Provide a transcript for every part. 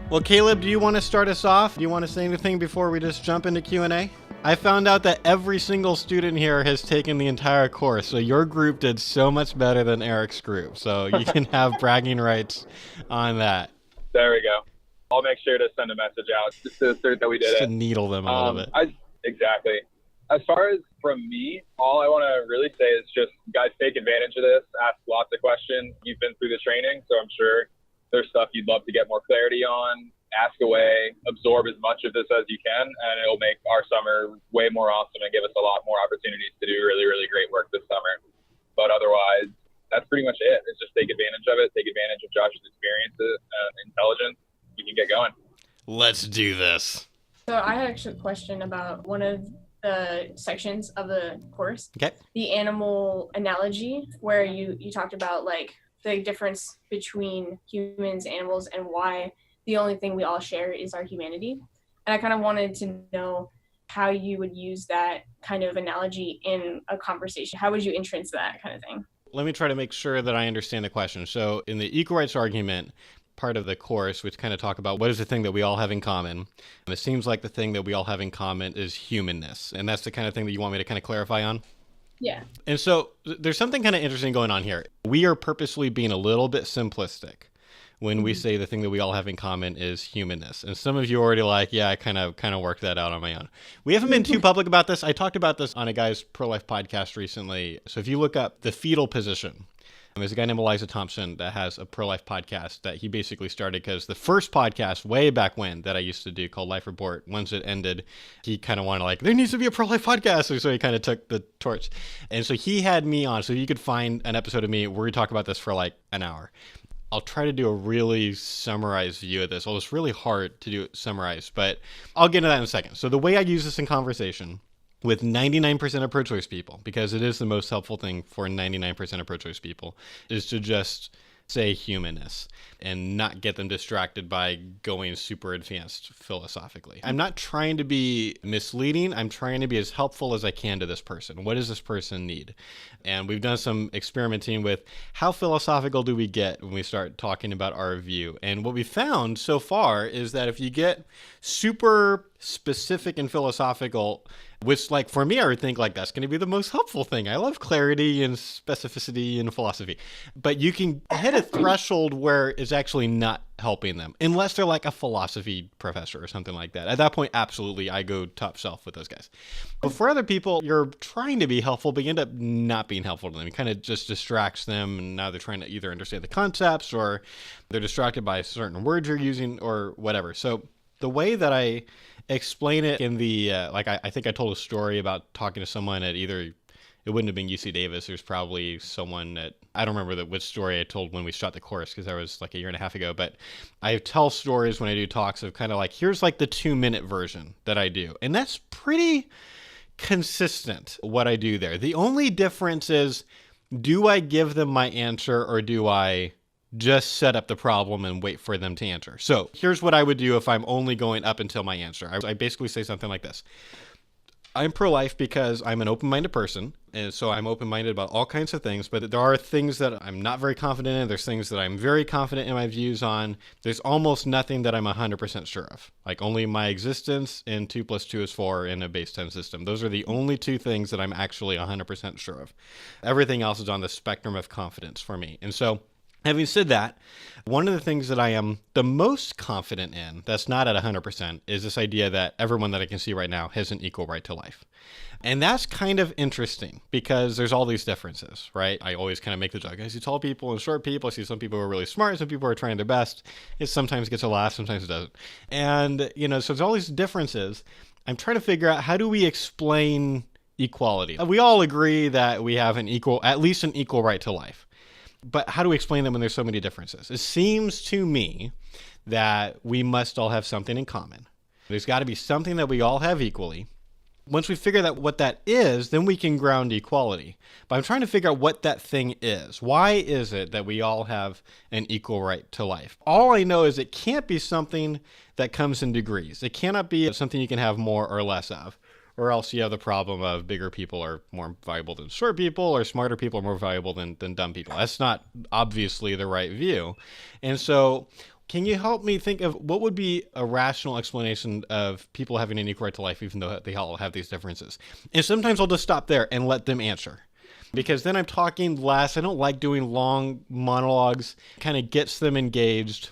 Well, Caleb, do you want to start us off? Do you want to say anything before we just jump into Q&A? I found out that every single student here has taken the entire course, so your group did so much better than Eric's group. So you can have bragging rights on that. There we go. I'll make sure to send a message out just to assert that we did just it. To needle them a little bit. Exactly. As far as from me, all I want to really say is just, guys, take advantage of this. Ask lots of questions. You've been through the training, so I'm sure there's stuff you'd love to get more clarity on. Ask away, absorb as much of this as you can, and it'll make our summer way more awesome and give us a lot more opportunities to do really, really great work this summer. But otherwise, that's pretty much it. It's just take advantage of it, take advantage of Josh's experiences and intelligence. We can get going. Let's do this. So I had actually a question about one of the sections of the course. Okay. The animal analogy, where you talked about like the difference between humans, animals, and why the only thing we all share is our humanity. And I kind of wanted to know how you would use that kind of analogy in a conversation. How would you entrance that kind of thing? Let me try to make sure that I understand the question. So in the equal rights argument, part of the course, which kind of talk about what is the thing that we all have in common. And it seems like the thing that we all have in common is humanness. And that's the kind of thing that you want me to kind of clarify on? Yeah. And so there's something kind of interesting going on here. We are purposely being a little bit simplistic when we say the thing that we all have in common is humanness. And some of you are already like, yeah, I kind of worked that out on my own. We haven't been too public about this. I talked about this on a guy's pro-life podcast recently. So if you look up the fetal position, there's a guy named Elijah Thompson that has a pro-life podcast that he basically started because the first podcast way back when that I used to do called Life Report, once it ended, he kind of wanted like, there needs to be a pro-life podcast. So he kind of took the torch. And so he had me on. So you could find an episode of me where we talk about this for like an hour. I'll try to do a really summarized view of this. Well, it's really hard to do it summarized, but I'll get into that in a second. So the way I use this in conversation with 99% of pro-choice people, because it is the most helpful thing for 99% of pro-choice people, is to just say humanness and not get them distracted by going super advanced philosophically. I'm not trying to be misleading. I'm trying to be as helpful as I can to this person. What does this person need? And we've done some experimenting with how philosophical do we get when we start talking about our view. And what we found so far is that if you get super specific and philosophical, which like for me, I would think like that's going to be the most helpful thing. I love clarity and specificity in philosophy, but you can hit a threshold where it's actually not helping them unless they're like a philosophy professor or something like that. At that point, absolutely, I go top shelf with those guys. But for other people, you're trying to be helpful, but you end up not being helpful to them. It kind of just distracts them, and now they're trying to either understand the concepts or they're distracted by certain words you're using or whatever. So the way that I explain it in the, I think I told a story about talking to someone at either, it wouldn't have been UC Davis. There's probably someone at, I don't remember which story I told when we shot the course because that was like a year and a half ago. But I tell stories when I do talks of kind of like, here's like the 2-minute version that I do. And that's pretty consistent what I do there. The only difference is, do I give them my answer or do I just set up the problem and wait for them to answer? So here's what I would do if I'm only going up until my answer. I basically say something like this. I'm pro-life because I'm an open-minded person, and so I'm open-minded about all kinds of things, but there are things that I'm not very confident in. There's things that I'm very confident in my views on. There's almost nothing that I'm 100% sure of, like only my existence and 2 + 2 is 4 in a base 10 system. Those are the only 2 things that I'm actually 100% sure of. Everything else is on the spectrum of confidence for me. And so having said that, one of the things that I am the most confident in, that's not at 100%, is this idea that everyone that I can see right now has an equal right to life. And that's kind of interesting because there's all these differences, right? I always kind of make the joke. I see tall people and short people. I see some people who are really smart, some people who are trying their best. It sometimes gets a laugh, sometimes it doesn't. And, so there's all these differences. I'm trying to figure out, how do we explain equality? We all agree that we have at least an equal right to life. But how do we explain them when there's so many differences? It seems to me that we must all have something in common. There's got to be something that we all have equally. Once we figure out what that is, then we can ground equality. But I'm trying to figure out what that thing is. Why is it that we all have an equal right to life? All I know is it can't be something that comes in degrees. It cannot be something you can have more or less of. Or else you have the problem of bigger people are more valuable than short people, or smarter people are more valuable than dumb people. That's not obviously the right view. And so Can you help me think of what would be a rational explanation of people having an equal right to life, even though they all have these differences? And sometimes I'll just stop there and let them answer. Because then I'm talking less. I don't like doing long monologues. Kind of gets them engaged.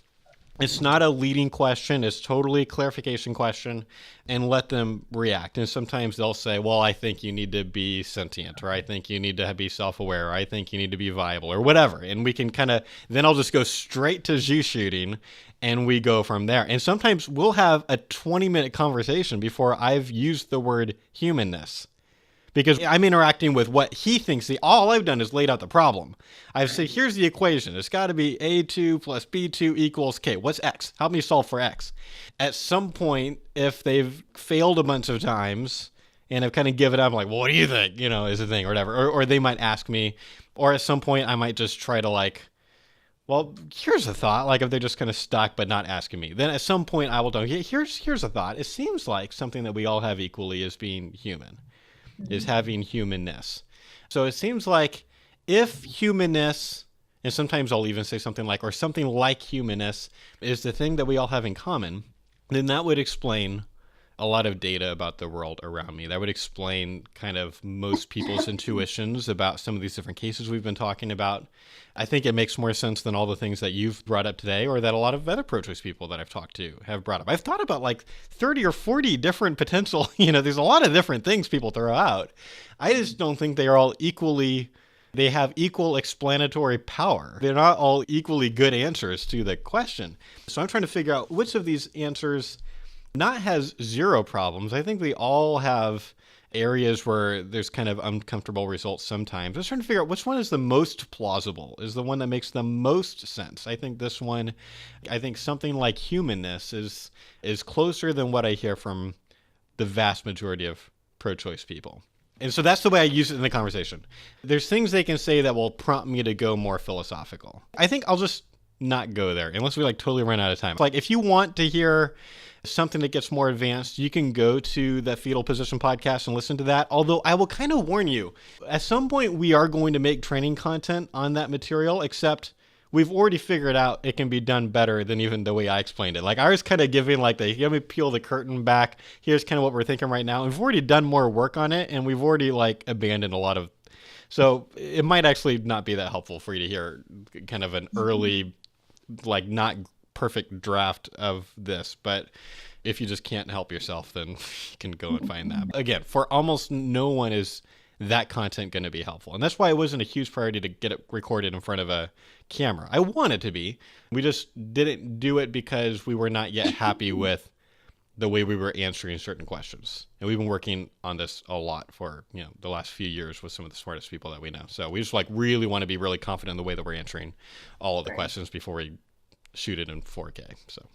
It's not a leading question. It's totally a clarification question, and let them react. And sometimes they'll say, well, I think you need to be sentient, or I think you need to be self-aware, or I think you need to be viable, or whatever. And we can kind of, then I'll just go straight to zoo shooting, and we go from there. And sometimes we'll have a 20-minute conversation before I've used the word humanness. Because I'm interacting with what he thinks. All I've done is laid out the problem. I've said, here's the equation. It's got to be A2 plus B2 equals K. What's X? Help me solve for X. At some point, if they've failed a bunch of times and have kind of given up, I'm like, well, what do you think? Is the thing or whatever. Or they might ask me. Or at some point, I might just try to well, here's a thought. Like if they're just kind of stuck but not asking me. Then at some point, I will tell them, here's a thought. It seems like something that we all have equally is being human. Is having humanness. So it seems like if humanness, and sometimes I'll even say something like, or something like humanness, is the thing that we all have in common, then that would explain a lot of data about the world around me. That would explain kind of most people's intuitions about some of these different cases we've been talking about. I think it makes more sense than all the things that you've brought up today, or that a lot of other pro-choice people that I've talked to have brought up. I've thought about like 30 or 40 different potential, there's a lot of different things people throw out. I just don't think they are all equally, they have equal explanatory power. They're not all equally good answers to the question. So I'm trying to figure out which of these answers not has zero problems. I think they all have areas where there's kind of uncomfortable results sometimes. I was trying to figure out which one is the most plausible, is the one that makes the most sense. I think this one, I think something like humanness is closer than what I hear from the vast majority of pro-choice people. And so that's the way I use it in the conversation. There's things they can say that will prompt me to go more philosophical. I think I'll just not go there unless we totally run out of time. Like if you want to hear something that gets more advanced, you can go to the Fetal Position podcast and listen to that. Although I will kind of warn you, at some point we are going to make training content on that material, except we've already figured out it can be done better than even the way I explained it. Like I was kind of giving let me peel the curtain back. Here's kind of what we're thinking right now. We've already done more work on it, and we've already abandoned a lot of, so it might actually not be that helpful for you to hear kind of an early, not perfect draft of this. But if you just can't help yourself, then you can go and find that. Again, for almost no one is that content going to be helpful. And that's why it wasn't a huge priority to get it recorded in front of a camera. I want it to be. We just didn't do it because we were not yet happy with the way we were answering certain questions. And we've been working on this a lot for, the last few years with some of the smartest people that we know. So we just really want to be really confident in the way that we're answering all of the questions before we shoot it in 4K. So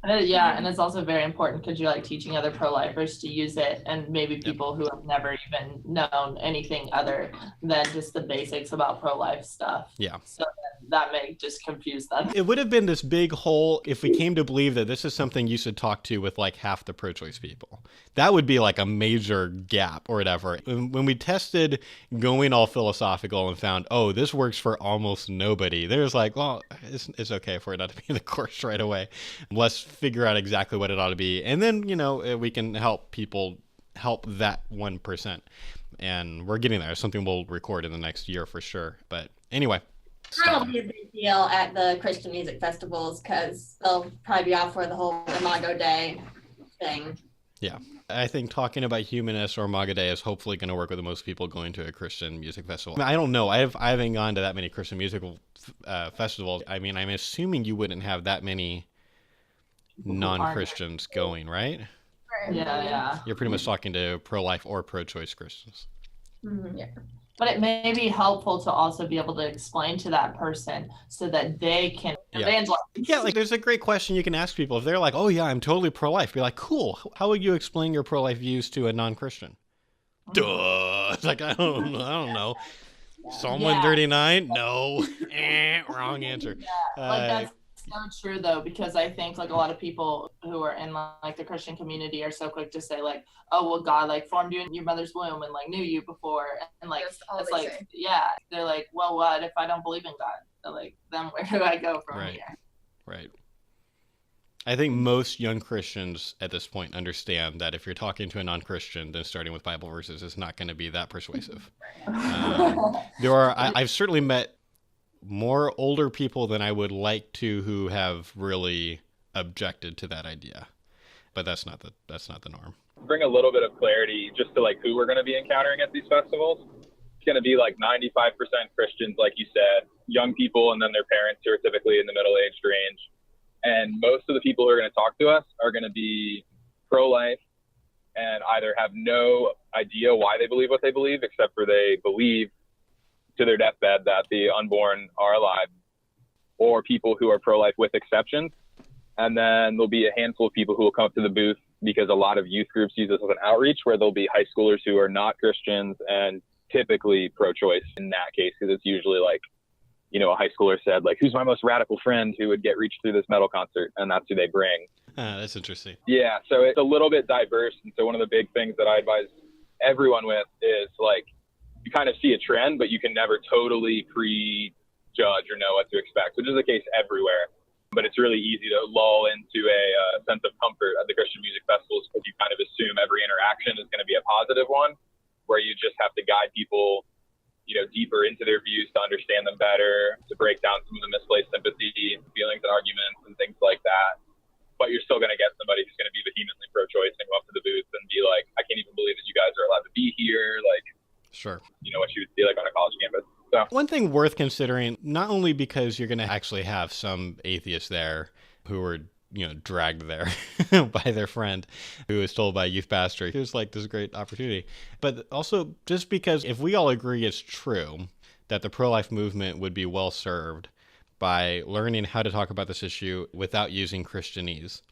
yeah, and it's also very important because you're teaching other pro-lifers to use it, and maybe people who have never even known anything other than just the basics about pro-life stuff. Yeah. So that may just confuse them. It would have been this big hole if we came to believe that this is something you should talk to with half the pro-choice people. That would be a major gap or whatever. When we tested going all philosophical and found, oh, this works for almost nobody, there's well, it's okay for it not to be in the course right away. Let's figure out exactly what it ought to be. And then, we can help people help that 1%. And we're getting there. It's something we'll record in the next year for sure. But anyway. That'll be a big deal at the Christian music festivals because they'll probably be out for the whole Imago Day thing. Yeah. I think talking about humanness or Imago Day is hopefully going to work with the most people going to a Christian music festival. I don't know. I haven't gone to that many Christian musical festivals. I mean, I'm assuming you wouldn't have that many non-Christians going, right? Yeah. You're pretty much talking to pro-life or pro-choice Christians. Mm-hmm. Yeah. But it may be helpful to also be able to explain to that person so that they can evangelize. Yeah, there's a great question you can ask people. If they're oh yeah, I'm totally pro-life, be cool. How would you explain your pro-life views to a non-Christian? Duh. It's I don't know. Psalm 139? No. Wrong answer. That's so true though, because I think a lot of people who are in the Christian community are so quick to say oh well, God formed you in your mother's womb and knew you before, and it's yeah, they're well, what if I don't believe in God? So then where do I go from here? Right. I think most young Christians at this point understand that if you're talking to a non-Christian, then starting with Bible verses is not going to be that persuasive. I've certainly met more older people than I would like to who have really objected to that idea, but that's not the norm. Bring a little bit of clarity just to like who we're going to be encountering at these festivals. It's going to be like 95% Christians, like you said, young people, and then their parents who are typically in the middle-aged range. And most of the people who are going to talk to us are going to be pro-life and either have no idea why they believe what they believe, except for they believe to their deathbed that the unborn are alive, or people who are pro-life with exceptions. And then there'll be a handful of people who will come up to the booth because a lot of youth groups use this as an outreach, where there'll be high schoolers who are not Christians and typically pro-choice in that case, because it's usually like, you know, a high schooler said, like, who's my most radical friend who would get reached through this metal concert? And that's who they bring. That's interesting. Yeah, so it's a little bit diverse. And so one of the big things that I advise everyone with is, like, you kind of see a trend, but you can never totally prejudge or know what to expect, which is the case everywhere. But it's really easy to lull into a sense of comfort at the Christian music festivals, because you kind of assume every interaction is going to be a positive one, where you just have to guide people, you know, deeper into their views to understand them better, to break down some of the misplaced sympathy, feelings and arguments and things like that. But you're still going to get somebody who's going to be vehemently pro-choice and go up to the booth and be like, I can't even believe that you guys are allowed to be here. Like, sure, you know, what you would see like on a college campus. So one thing worth considering, not only because you're going to actually have some atheists there who are, you know, dragged there by their friend who was told by a youth pastor, here's like this great opportunity, but also just because if we all agree it's true that the pro-life movement would be well served by learning how to talk about this issue without using Christianese,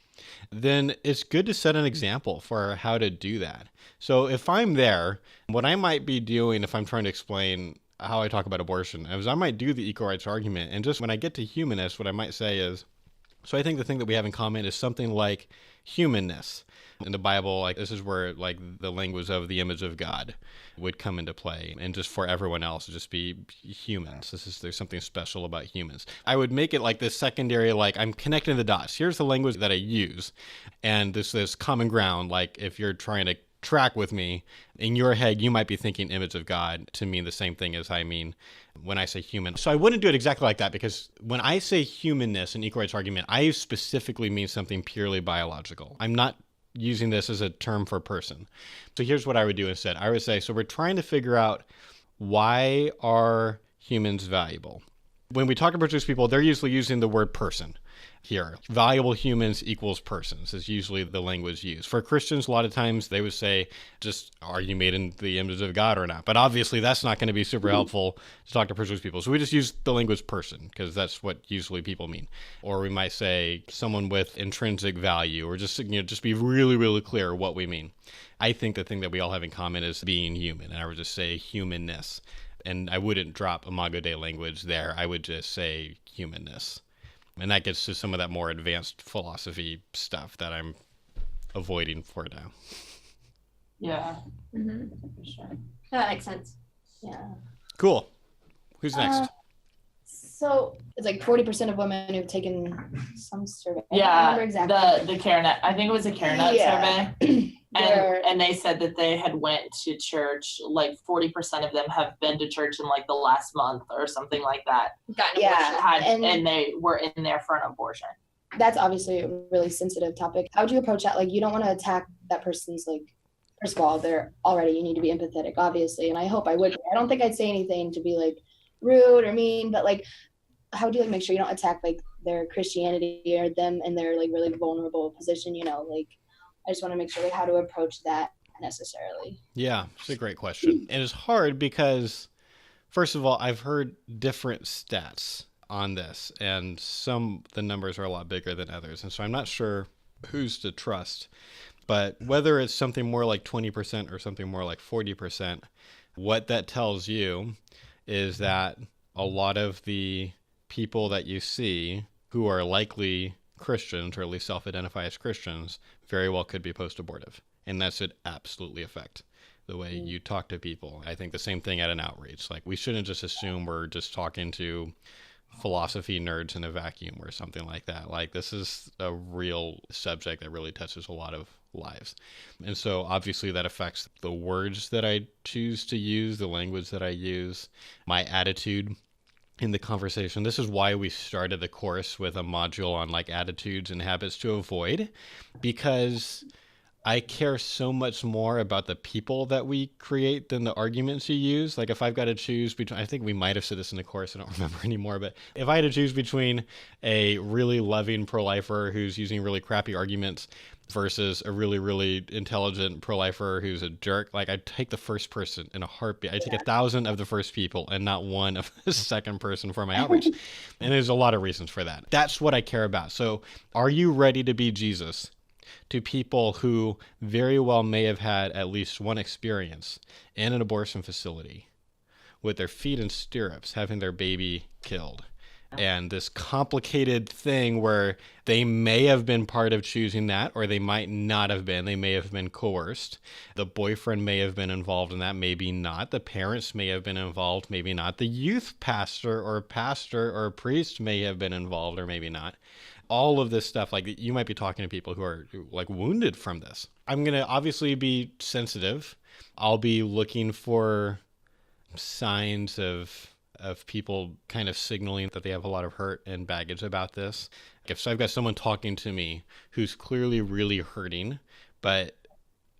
then it's good to set an example for how to do that. So if I'm there, what I might be doing if I'm trying to explain how I talk about abortion is I might do the equal rights argument, and just when I get to humanness, what I might say is, so I think the thing that we have in common is something like humanness. In the Bible, like this is where like the language of the image of God would come into play, and just for everyone else, just be humans. There's something special about humans. I would make it like this secondary, like I'm connecting the dots. Here's the language that I use, and this common ground. Like if you're trying to track with me, in your head, you might be thinking image of God to mean the same thing as I mean when I say human. So I wouldn't do it exactly like that, because when I say humanness and equal rights argument, I specifically mean something purely biological. I'm not using this as a term for person. So here's what I would do instead. I would say, so we're trying to figure out, why are humans valuable? When we talk about Jewish people, they're usually using the word person here. Valuable humans equals persons is usually the language used. For Christians, a lot of times they would say, just, are you made in the image of God or not? But obviously that's not going to be super helpful to talk to Jewish people. So we just use the language person, because that's what usually people mean. Or we might say someone with intrinsic value, or just, you know, just be really, really clear what we mean. I think the thing that we all have in common is being human, and I would just say humanness. And I wouldn't drop Imago Dei language there. I would just say humanness. And that gets to some of that more advanced philosophy stuff that I'm avoiding for now. Yeah. Mm-hmm. For sure. That makes sense. Yeah. Cool. Who's next? So it's like 40% of women who've taken some survey. I don't Yeah, remember exactly. the CareNet. I think it was a CareNet survey. Where- And they said that they had went to church, like 40% of them have been to church in like the last month or something like that. Got an Yeah. abortion. And they were in there for an abortion. That's obviously a really sensitive topic. How would you approach that? Like, you don't want to attack that person's, like, first of all, they're already, you need to be empathetic, obviously. And I hope I would. I don't think I'd say anything to be like rude or mean, but like, how would you like make sure you don't attack like their Christianity or them in their like really vulnerable position, you know? Like, I just want to make sure like how to approach that necessarily. Yeah, it's a great question. And it's hard because, first of all, I've heard different stats on this, and the numbers are a lot bigger than others. And so I'm not sure who's to trust. But whether it's something more like 20% or something more like 40%, what that tells you is that a lot of the people that you see who are likely Christians, or at least self-identify as Christians, very well could be post-abortive. And that should absolutely affect the way you talk to people. I think the same thing at an outreach. Like, we shouldn't just assume we're just talking to philosophy nerds in a vacuum or something like that. Like, this is a real subject that really touches a lot of lives. And so obviously that affects the words that I choose to use, the language that I use, my attitude in the conversation. This is why we started the course with a module on like attitudes and habits to avoid, because I care so much more about the people that we create than the arguments you use. Like, if I've got to choose between, I think we might have said this in the course, I don't remember anymore, but if I had to choose between a really loving pro-lifer who's using really crappy arguments versus a really, really intelligent pro-lifer who's a jerk, like, I'd take the first person in a heartbeat. I'd take 1,000 of the first people and not one of the second person for my outreach. And there's a lot of reasons for that. That's what I care about. So are you ready to be Jesus to people who very well may have had at least one experience in an abortion facility with their feet in stirrups, having their baby killed? And this complicated thing where they may have been part of choosing that, or they might not have been. They may have been coerced. The boyfriend may have been involved in that, maybe not. The parents may have been involved, maybe not. The youth pastor or priest may have been involved, or maybe not. All of this stuff, like, you might be talking to people who are like wounded from this. I'm going to obviously be sensitive. I'll be looking for signs of people kind of signaling that they have a lot of hurt and baggage about this. If I've got someone talking to me who's clearly really hurting, but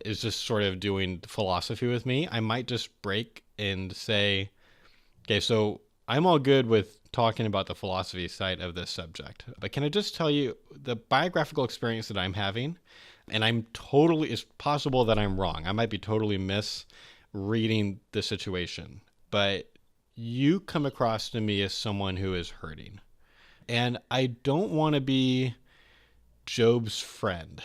is just sort of doing philosophy with me, I might just break and say, okay, so I'm all good with talking about the philosophy side of this subject, but can I just tell you the biographical experience that I'm having, and it's possible that I'm wrong. I might be totally misreading the situation, but you come across to me as someone who is hurting. And I don't want to be Job's friends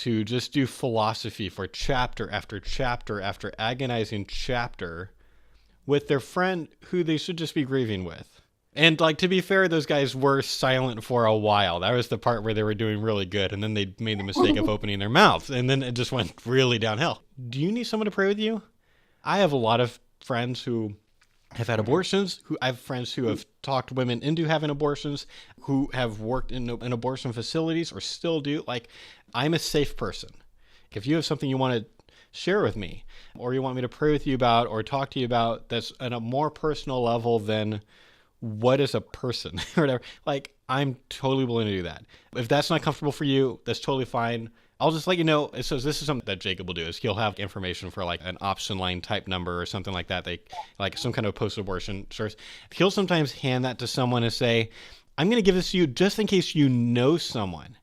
who just do philosophy for chapter after chapter after agonizing chapter with their friend who they should just be grieving with. And, like, to be fair, those guys were silent for a while. That was the part where they were doing really good, and then they made the mistake of opening their mouths, and then it just went really downhill. Do you need someone to pray with you? I have a lot of friends who have had abortions, I have friends who have talked women into having abortions, who have worked in abortion facilities or still do. Like, I'm a safe person. If you have something you want to share with me, or you want me to pray with you about or talk to you about that's at a more personal level than what is a person or whatever, like, I'm totally willing to do that. If that's not comfortable for you, that's totally fine. I'll just let you know. So this is something that Jacob will do, is he'll have information for like an option line type number or something like that. They like some kind of post-abortion source. He'll sometimes hand that to someone and say, I'm going to give this to you just in case you know someone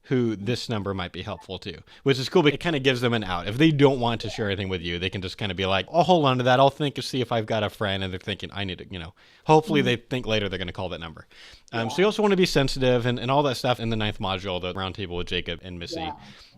who this number might be helpful to, which is cool, but it kind of gives them an out. If they don't want to share anything with you, they can just kind of be like, I'll hold on to that. I'll think and see if I've got a friend, and they're thinking, I need to, hopefully they think later they're going to call that number. So you also want to be sensitive, and all that stuff in the 9th module, the roundtable with Jacob and Missy,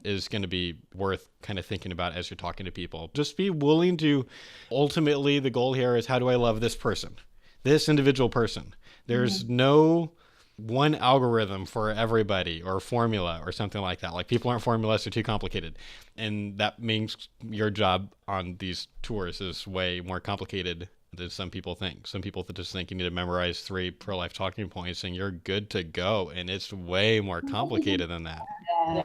is going to be worth kind of thinking about as you're talking to people. Just be willing to, ultimately, the goal here is, how do I love this person, this individual person? There's no one algorithm for everybody or formula or something like that. Like, people aren't formulas, they're too complicated. And that means your job on these tours is way more complicated than some people think. Some people just think you need to memorize 3 pro-life talking points and you're good to go. And it's way more complicated than that.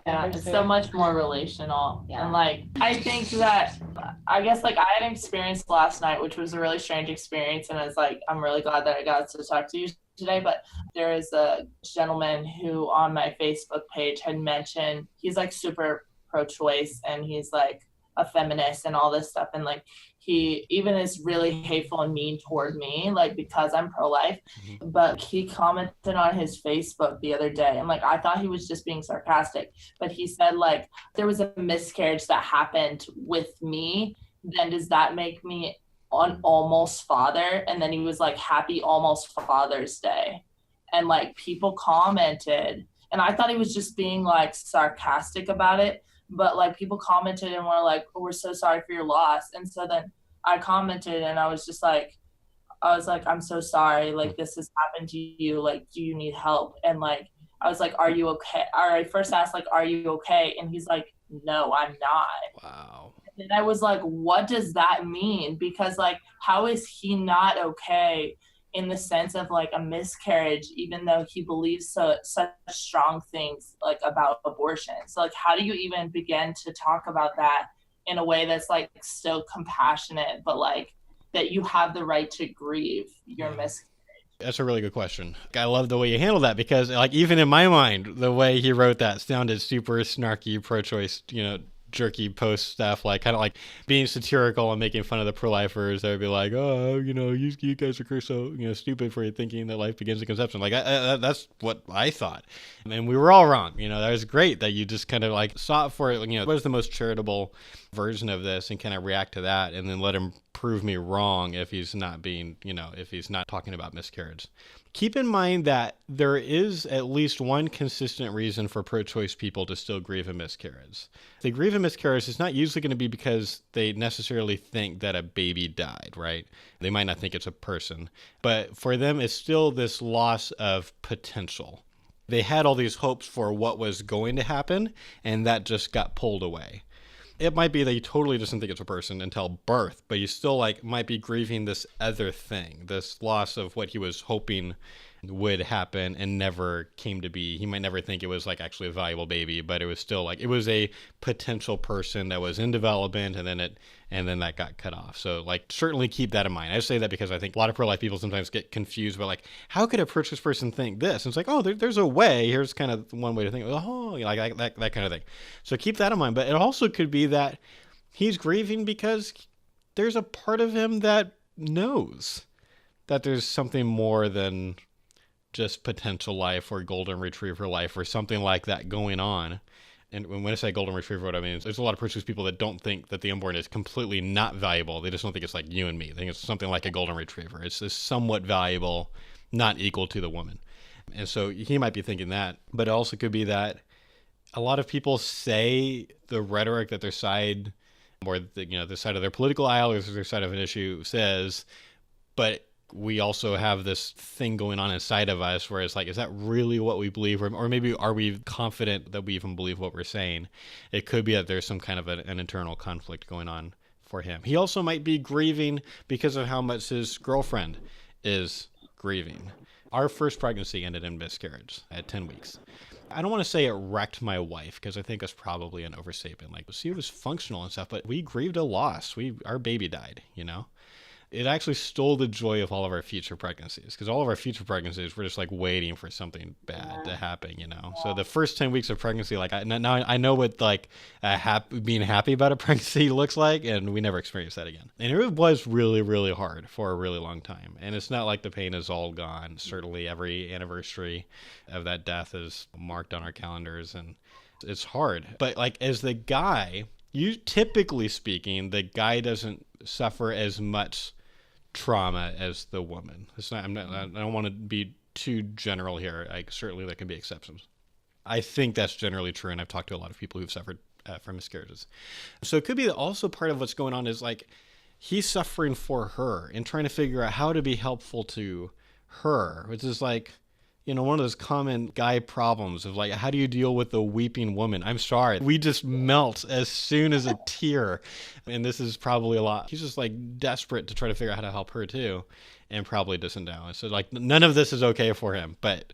Yeah, it's so much more relational. And like, I think that, I guess, like, I had an experience last night, which was a really strange experience. And it's like, I'm really glad that I got to talk to you today. But there is a gentleman who on my Facebook page had mentioned he's like super pro-choice and he's like a feminist and all this stuff. And like, he even is really hateful and mean toward me, like, because I'm pro-life. But he commented on his Facebook the other day, and like, I thought he was just being sarcastic, but he said, like, there was a miscarriage that happened with me, then does that make me an almost father? And then he was like, happy almost Father's Day. And like, people commented, and I thought he was just being like sarcastic about it, but like, people commented and were like, oh, we're so sorry for your loss. And so then I commented, and I was like, I'm so sorry, like, this has happened to you, like, do you need help? And like, I was like, are you okay? Or I first asked, like, are you okay? And he's like, no, I'm not. Wow. And I was like, what does that mean? Because like, how is he not okay? in the sense of like a miscarriage, even though he believes such strong things like about abortion. So like, how do you even begin to talk about that in a way that's like still compassionate, but like that you have the right to grieve your miscarriage? That's a really good question. I love the way you handle that, because like even in my mind, the way he wrote that sounded super snarky, pro-choice, jerky post stuff, like kind of like being satirical and making fun of the pro-lifers that would be like, oh, you guys are so stupid for thinking that life begins at conception. Like that's what I thought, and we were all wrong. That was great that you just kind of like sought for it. What is the most charitable version of this, and kind of react to that, and then let him prove me wrong if he's not being, if he's not talking about miscarriage. Keep in mind that there is at least one consistent reason for pro-choice people to still grieve a miscarriage. If they grieve a miscarriage, it's not usually going to be because they necessarily think that a baby died, right? They might not think it's a person, but for them, it's still this loss of potential. They had all these hopes for what was going to happen, and that just got pulled away. It might be that you totally doesn't think it's a person until birth, but you still like might be grieving this other thing, this loss of what he was hoping would happen and never came to be. He might never think it was like actually a valuable baby, but it was still like it was a potential person that was in development, and then that got cut off. So like certainly keep that in mind. I say that because I think a lot of pro-life people sometimes get confused about like, how could a pro-choice person think this? And it's like, oh, there's a way. Here's kind of one way to think. Oh, like that kind of thing. So keep that in mind. But it also could be that he's grieving because there's a part of him that knows that there's something more than just potential life or golden retriever life or something like that going on. And when I say golden retriever, what I mean is there's a lot of pro-choice people that don't think that the unborn is completely not valuable. They just don't think it's like you and me. They think it's something like a golden retriever. It's just somewhat valuable, not equal to the woman. And so he might be thinking that, but it also could be that a lot of people say the rhetoric that their side or the side of their political aisle or their side of an issue says, but we also have this thing going on inside of us where it's like, is that really what we believe? Or maybe are we confident that we even believe what we're saying? It could be that there's some kind of an internal conflict going on for him. He also might be grieving because of how much his girlfriend is grieving. Our first pregnancy ended in miscarriage at 10 weeks. I don't want to say it wrecked my wife, because I think it's probably an overstatement. Like, she was functional and stuff, but we grieved a loss. Our baby died, It actually stole the joy of all of our future pregnancies, because all of our future pregnancies were just like waiting for something bad to happen, So the first 10 weeks of pregnancy, like now I know what like being happy about a pregnancy looks like, and we never experienced that again. And it was really, really hard for a really long time. And it's not like the pain is all gone. Certainly every anniversary of that death is marked on our calendars, and it's hard. But like as the guy, typically speaking, the guy doesn't suffer as much trauma as the woman. I don't want to be too general here. Certainly there can be exceptions. I think that's generally true, and I've talked to a lot of people who've suffered from miscarriages. So it could be that also part of what's going on is like he's suffering for her and trying to figure out how to be helpful to her, which is like, one of those common guy problems of like, how do you deal with a weeping woman? I'm sorry. We just melt as soon as a tear. And this is probably a lot. He's just like desperate to try to figure out how to help her too, and probably doesn't know. So like none of this is okay for him, but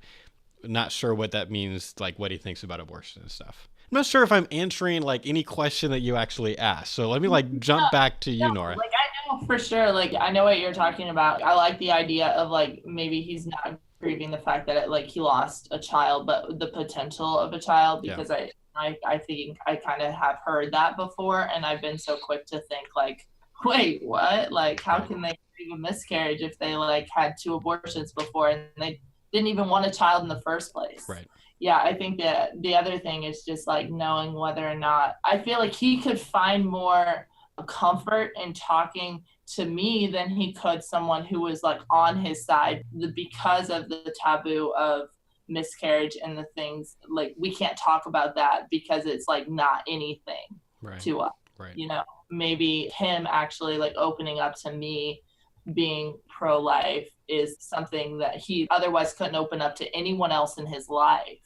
not sure what that means, like what he thinks about abortion and stuff. I'm not sure if I'm answering like any question that you actually asked. So let me like jump back to you, Nora. Like I know for sure, like I know what you're talking about. I like the idea of like maybe he's not grieving the fact that he lost a child, but the potential of a child, because I think I kind of have heard that before, and I've been so quick to think like, wait, what? Like, how can they grieve a miscarriage if they like had 2 abortions before and they didn't even want a child in the first place? Right. Yeah, I think that the other thing is just like knowing whether or not, I feel like he could find more comfort in talking to me than he could someone who was like on his side, because of the taboo of miscarriage and the things like we can't talk about that because it's like not anything to us. Right. Maybe him actually like opening up to me being pro-life is something that he otherwise couldn't open up to anyone else in his life.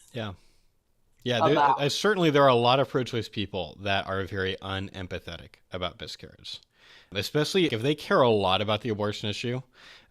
Certainly there are a lot of pro-choice people that are very unempathetic about miscarriage, especially if they care a lot about the abortion issue.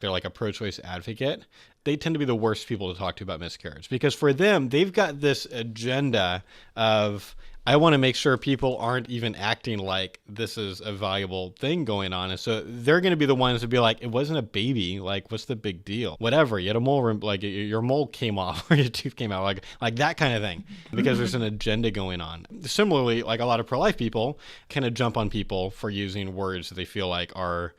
they're like a pro-choice advocate, they tend to be the worst people to talk to about miscarriage, because for them, they've got this agenda of, I want to make sure people aren't even acting like this is a valuable thing going on. And so they're going to be the ones to be like, it wasn't a baby. Like, what's the big deal? Whatever. You had a mole, like your mole came off or your tooth came out, like that kind of thing, because there's an agenda going on. Similarly, like a lot of pro-life people kind of jump on people for using words that they feel like are,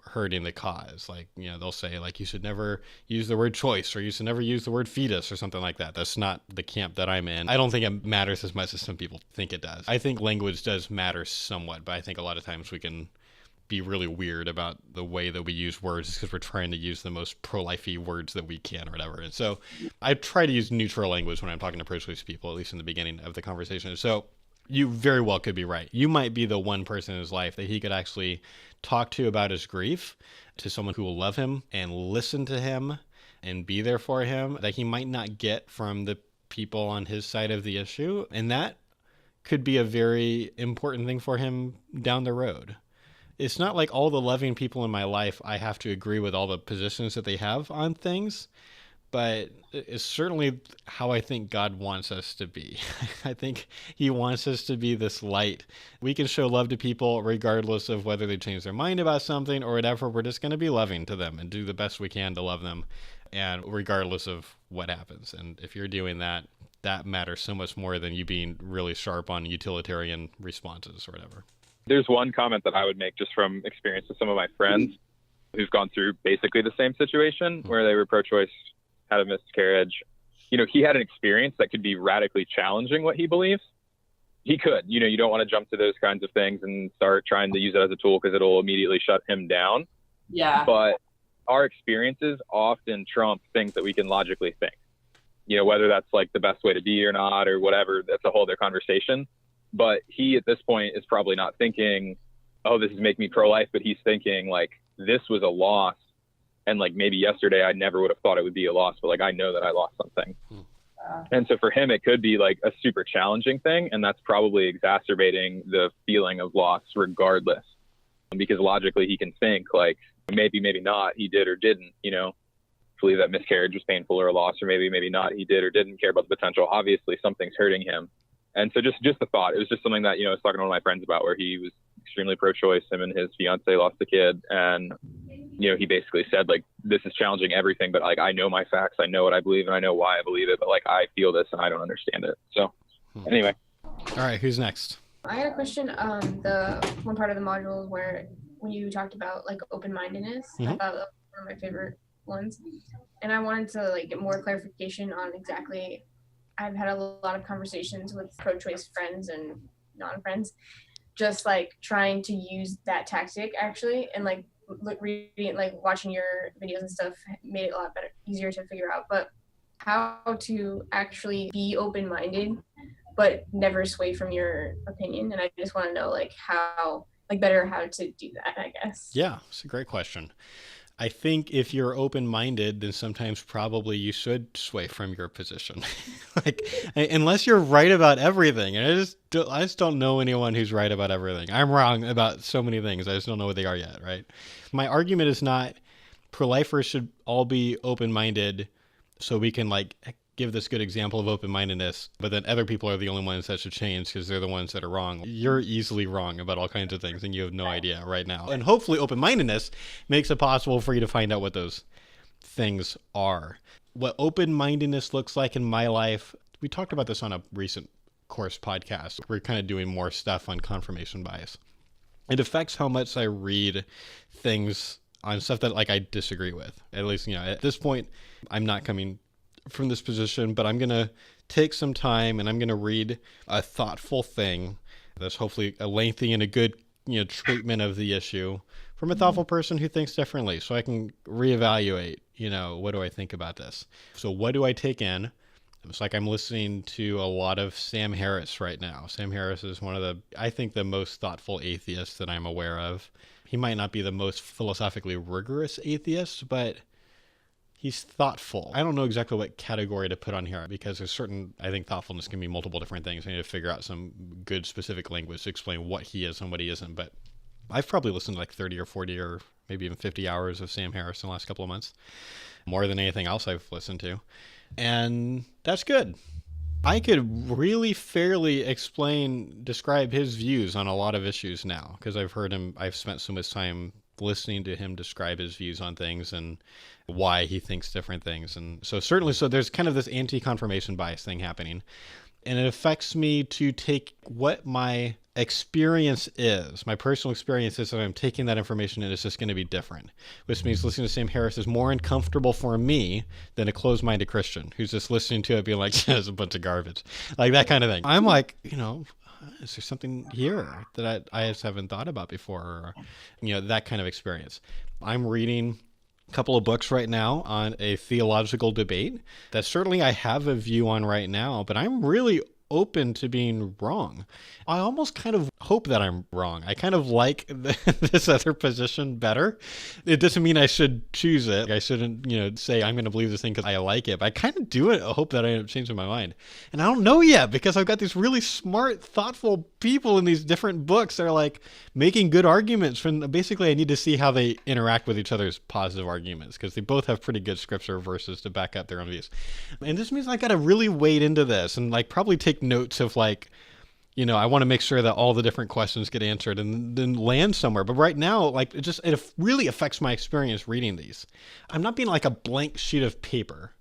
hurting the cause. Like, they'll say like, you should never use the word choice, or you should never use the word fetus or something like that. That's not the camp that I'm in. I don't think it matters as much as some people think it does. I think language does matter somewhat, but I think a lot of times we can be really weird about the way that we use words because we're trying to use the most pro-lifey words that we can or whatever. And so I try to use neutral language when I'm talking to pro-choice people, at least in the beginning of the conversation. So you very well could be right. You might be the one person in his life that he could actually talk to about his grief, to someone who will love him and listen to him and be there for him, that he might not get from the people on his side of the issue. And that could be a very important thing for him down the road. It's not like all the loving people in my life, I have to agree with all the positions that they have on things, but it's certainly how I think God wants us to be. I think he wants us to be this light. We can show love to people regardless of whether they change their mind about something or whatever. We're just going to be loving to them and do the best we can to love them, and regardless of what happens. And if you're doing that, that matters so much more than you being really sharp on utilitarian responses or whatever. There's one comment that I would make just from experience with some of my friends who've gone through basically the same situation where they were pro-choice, had a miscarriage. He had an experience that could be radically challenging what he believes. He could, you don't want to jump to those kinds of things and start trying to use it as a tool because it'll immediately shut him down. Yeah. But our experiences often trump things that we can logically think, whether that's like the best way to be or not, or whatever, that's a whole other conversation. But he, at this point, is probably not thinking, oh, this is making me pro-life, but he's thinking like, this was a loss. And like maybe yesterday I never would have thought it would be a loss, but like I know that I lost something. And so for him, it could be like a super challenging thing. And that's probably exacerbating the feeling of loss regardless, because logically he can think like maybe not, he did or didn't, believe that miscarriage was painful or a loss, or maybe not, he did or didn't care about the potential. Obviously something's hurting him. And so just the thought, it was just something that, I was talking to one of my friends about, where he was extremely pro-choice. Him and his fiance lost a kid, and he basically said like, this is challenging everything, but like, I know my facts, I know what I believe, and I know why I believe it, but like, I feel this and I don't understand it. So anyway. All right, who's next? I had a question on the one part of the module where when you talked about like open-mindedness, I thought that was one of my favorite ones, and I wanted to like get more clarification on exactly. I've had a lot of conversations with pro-choice friends and non-friends, just like trying to use that tactic actually, and like reading, like watching your videos and stuff made it a lot better, easier to figure out. But how to actually be open-minded but never sway from your opinion, and I just want to know like how to do that, I guess. Yeah, it's a great question. I think if you're open-minded, then sometimes probably you should sway from your position. Like, unless you're right about everything. And I just don't know anyone who's right about everything. I'm wrong about so many things. I just don't know what they are yet, right? My argument is not pro-lifers should all be open-minded so we can like give this good example of open-mindedness, but then other people are the only ones that should change because they're the ones that are wrong. You're easily wrong about all kinds of things and you have no idea right now. And hopefully open-mindedness makes it possible for you to find out what those things are. What open-mindedness looks like in my life, we talked about this on a recent course podcast. We're kind of doing more stuff on confirmation bias. It affects how much I read things on stuff that like I disagree with. At least, at this point, I'm not coming from this position, but I'm going to take some time and I'm going to read a thoughtful thing that's hopefully a lengthy and a good, treatment of the issue from a thoughtful person who thinks differently, so I can reevaluate, what do I think about this? So what do I take in? It's like I'm listening to a lot of Sam Harris right now. Sam Harris is one of I think the most thoughtful atheists that I'm aware of. He might not be the most philosophically rigorous atheist, but he's thoughtful. I don't know exactly what category to put on here because I think thoughtfulness can be multiple different things. I need to figure out some good specific language to explain what he is and what he isn't. But I've probably listened to like 30 or 40 or maybe even 50 hours of Sam Harris in the last couple of months, more than anything else I've listened to. And that's good. I could really fairly describe his views on a lot of issues now, because I've spent so much time listening to him describe his views on things and why he thinks different things. And so there's kind of this anti-confirmation bias thing happening. And it affects me to take what my experience is, my personal experience is, that I'm taking that information and it's just going to be different, which means listening to Sam Harris is more uncomfortable for me than a closed-minded Christian who's just listening to it being like, it's a bunch of garbage, like that kind of thing. I'm like, is there something here that I just haven't thought about before? Or, that kind of experience. I'm reading couple of books right now on a theological debate that certainly I have a view on right now, but I'm really open to being wrong. I almost kind of hope that I'm wrong. I kind of like this other position better. It doesn't mean I should choose it. I shouldn't, say I'm going to believe this thing because I like it, but I kind of do it. I hope that I end up changing my mind. And I don't know yet, because I've got these really smart, thoughtful people in these different books that are like making good arguments. Basically, I need to see how they interact with each other's positive arguments, because they both have pretty good scripture verses to back up their own views. And this means I got to really wade into this and probably take notes of I want to make sure that all the different questions get answered and then land somewhere. But right now, it really affects my experience reading these. I'm not being like a blank sheet of paper,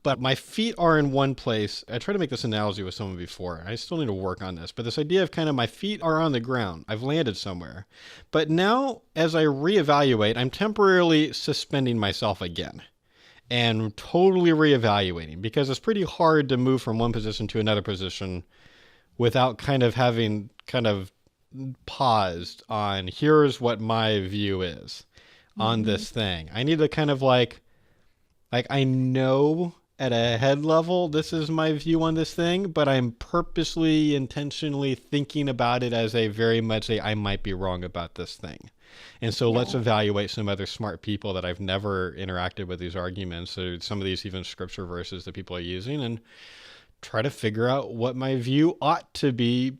but my feet are in one place. I tried to make this analogy with someone before. I still need to work on this, but this idea of kind of my feet are on the ground. I've landed somewhere. But now, as I reevaluate, I'm temporarily suspending myself again and totally reevaluating, because it's pretty hard to move from one position to another position without kind of having paused on, here's what my view is on this thing. I need to kind of I know at a head level, this is my view on this thing, but I'm purposely, intentionally thinking about it as a very much I might be wrong about this thing. And so let's evaluate some other smart people that I've never interacted with these arguments, or some of these even scripture verses that people are using, and try to figure out what my view ought to be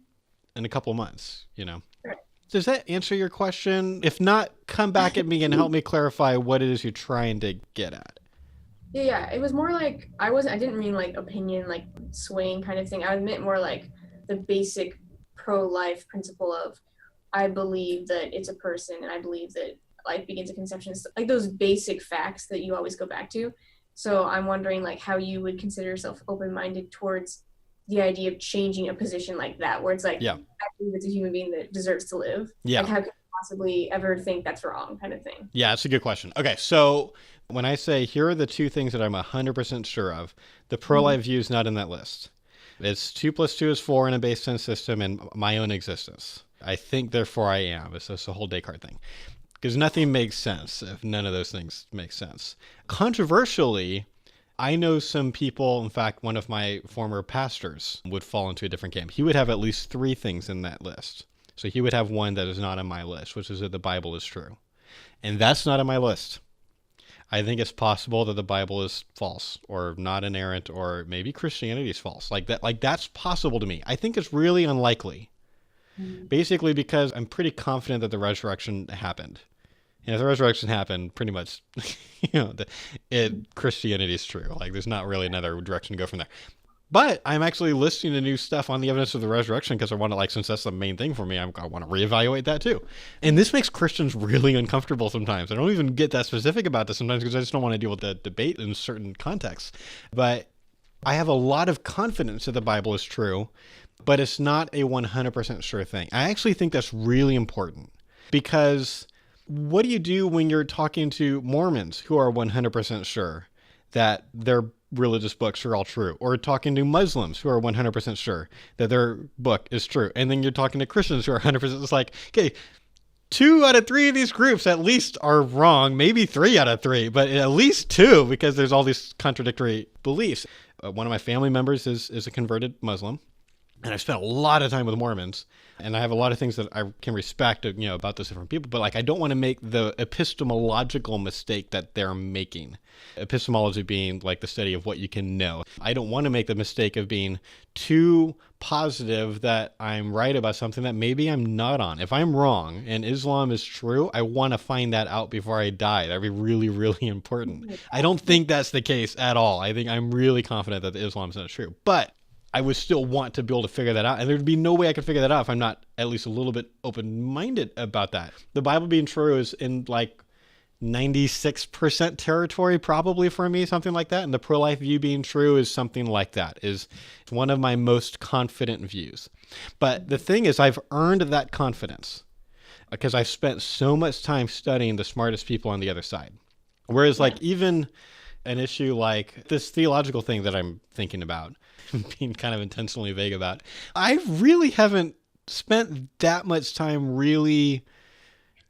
in a couple of months, Right. Does that answer your question? If not, come back at me and help me clarify what it is you're trying to get at. Yeah, it was more I didn't mean opinion, swaying kind of thing. I meant more the basic pro-life principle of, I believe that it's a person, and I believe that life begins at conception. Those basic facts that you always go back to. So I'm wondering how you would consider yourself open-minded towards the idea of changing a position like that, where it's I believe it's a human being that deserves to live. Yeah. How could you possibly ever think that's wrong, kind of thing? Yeah, that's a good question. Okay, so when I say here are the two things that I'm 100% sure of, the pro-life view is not in that list. It's 2 + 2 is 4 in a base 10 system and my own existence. I think, therefore I am. It's just a whole Descartes thing. Because nothing makes sense if none of those things make sense. Controversially, I know some people, in fact, one of my former pastors would fall into a different camp. He would have at least 3 things in that list. So he would have one that is not on my list, which is that the Bible is true. And that's not on my list. I think it's possible that the Bible is false or not inerrant, or maybe Christianity is false. That's possible to me. I think it's really unlikely. Basically because I'm pretty confident that the resurrection happened. And if the resurrection happened, pretty much, Christianity is true. There's not really another direction to go from there. But I'm actually listening to new stuff on the evidence of the resurrection, because I want to, since that's the main thing for me, I want to reevaluate that too. And this makes Christians really uncomfortable sometimes. I don't even get that specific about this sometimes, because I just don't want to deal with the debate in certain contexts. But I have a lot of confidence that the Bible is true, but it's not a 100% sure thing. I actually think that's really important, because what do you do when you're talking to Mormons who are 100% sure that their religious books are all true, or talking to Muslims who are 100% sure that their book is true, and then you're talking to Christians who are 100%? It's okay, 2 out of 3 of these groups at least are wrong, maybe 3 out of 3, but at least 2, because there's all these contradictory beliefs. One of my family members is a converted Muslim. And I've spent a lot of time with Mormons, and I have a lot of things that I can respect, about those different people. But like, I don't want to make the epistemological mistake that they're making. Epistemology being like the study of what you can know. I don't want to make the mistake of being too positive that I'm right about something that maybe I'm not on. If I'm wrong and Islam is true, I want to find that out before I die. That'd be really, really important. I don't think that's the case at all. I think I'm really confident that Islam is not true. But I would still want to be able to figure that out. And there'd be no way I could figure that out if I'm not at least a little bit open-minded about that. The Bible being true is in like 96% territory probably for me, something like that. And the pro-life view being true is something like that, is one of my most confident views. But the thing is, I've earned that confidence because I've spent so much time studying the smartest people on the other side. Whereas like even an issue like this theological thing that I'm thinking about, being kind of intentionally vague about, I really haven't spent that much time really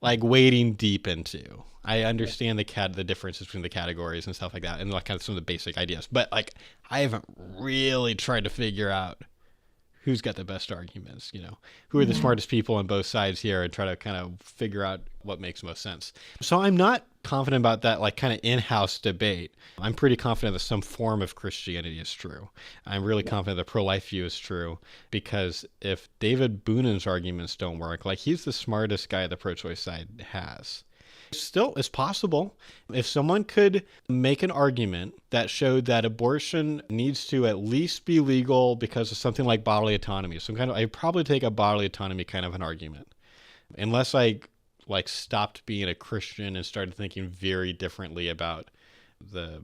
like wading deep into. I understand the differences between the categories and stuff like that, and like kind of some of the basic ideas, but like I haven't really tried to figure out who's got the best arguments, who are the smartest people on both sides here, and try to kind of figure out what makes most sense. So I'm not confident about that like kind of in-house debate. I'm pretty confident that some form of Christianity is true. I'm really confident the pro-life view is true, because if David Boonan's arguments don't work, like he's the smartest guy the pro-choice side has. Still, it's possible. If someone could make an argument that showed that abortion needs to at least be legal because of something like bodily autonomy, I'd probably take a bodily autonomy kind of an argument. Unless I like stopped being a Christian and started thinking very differently about the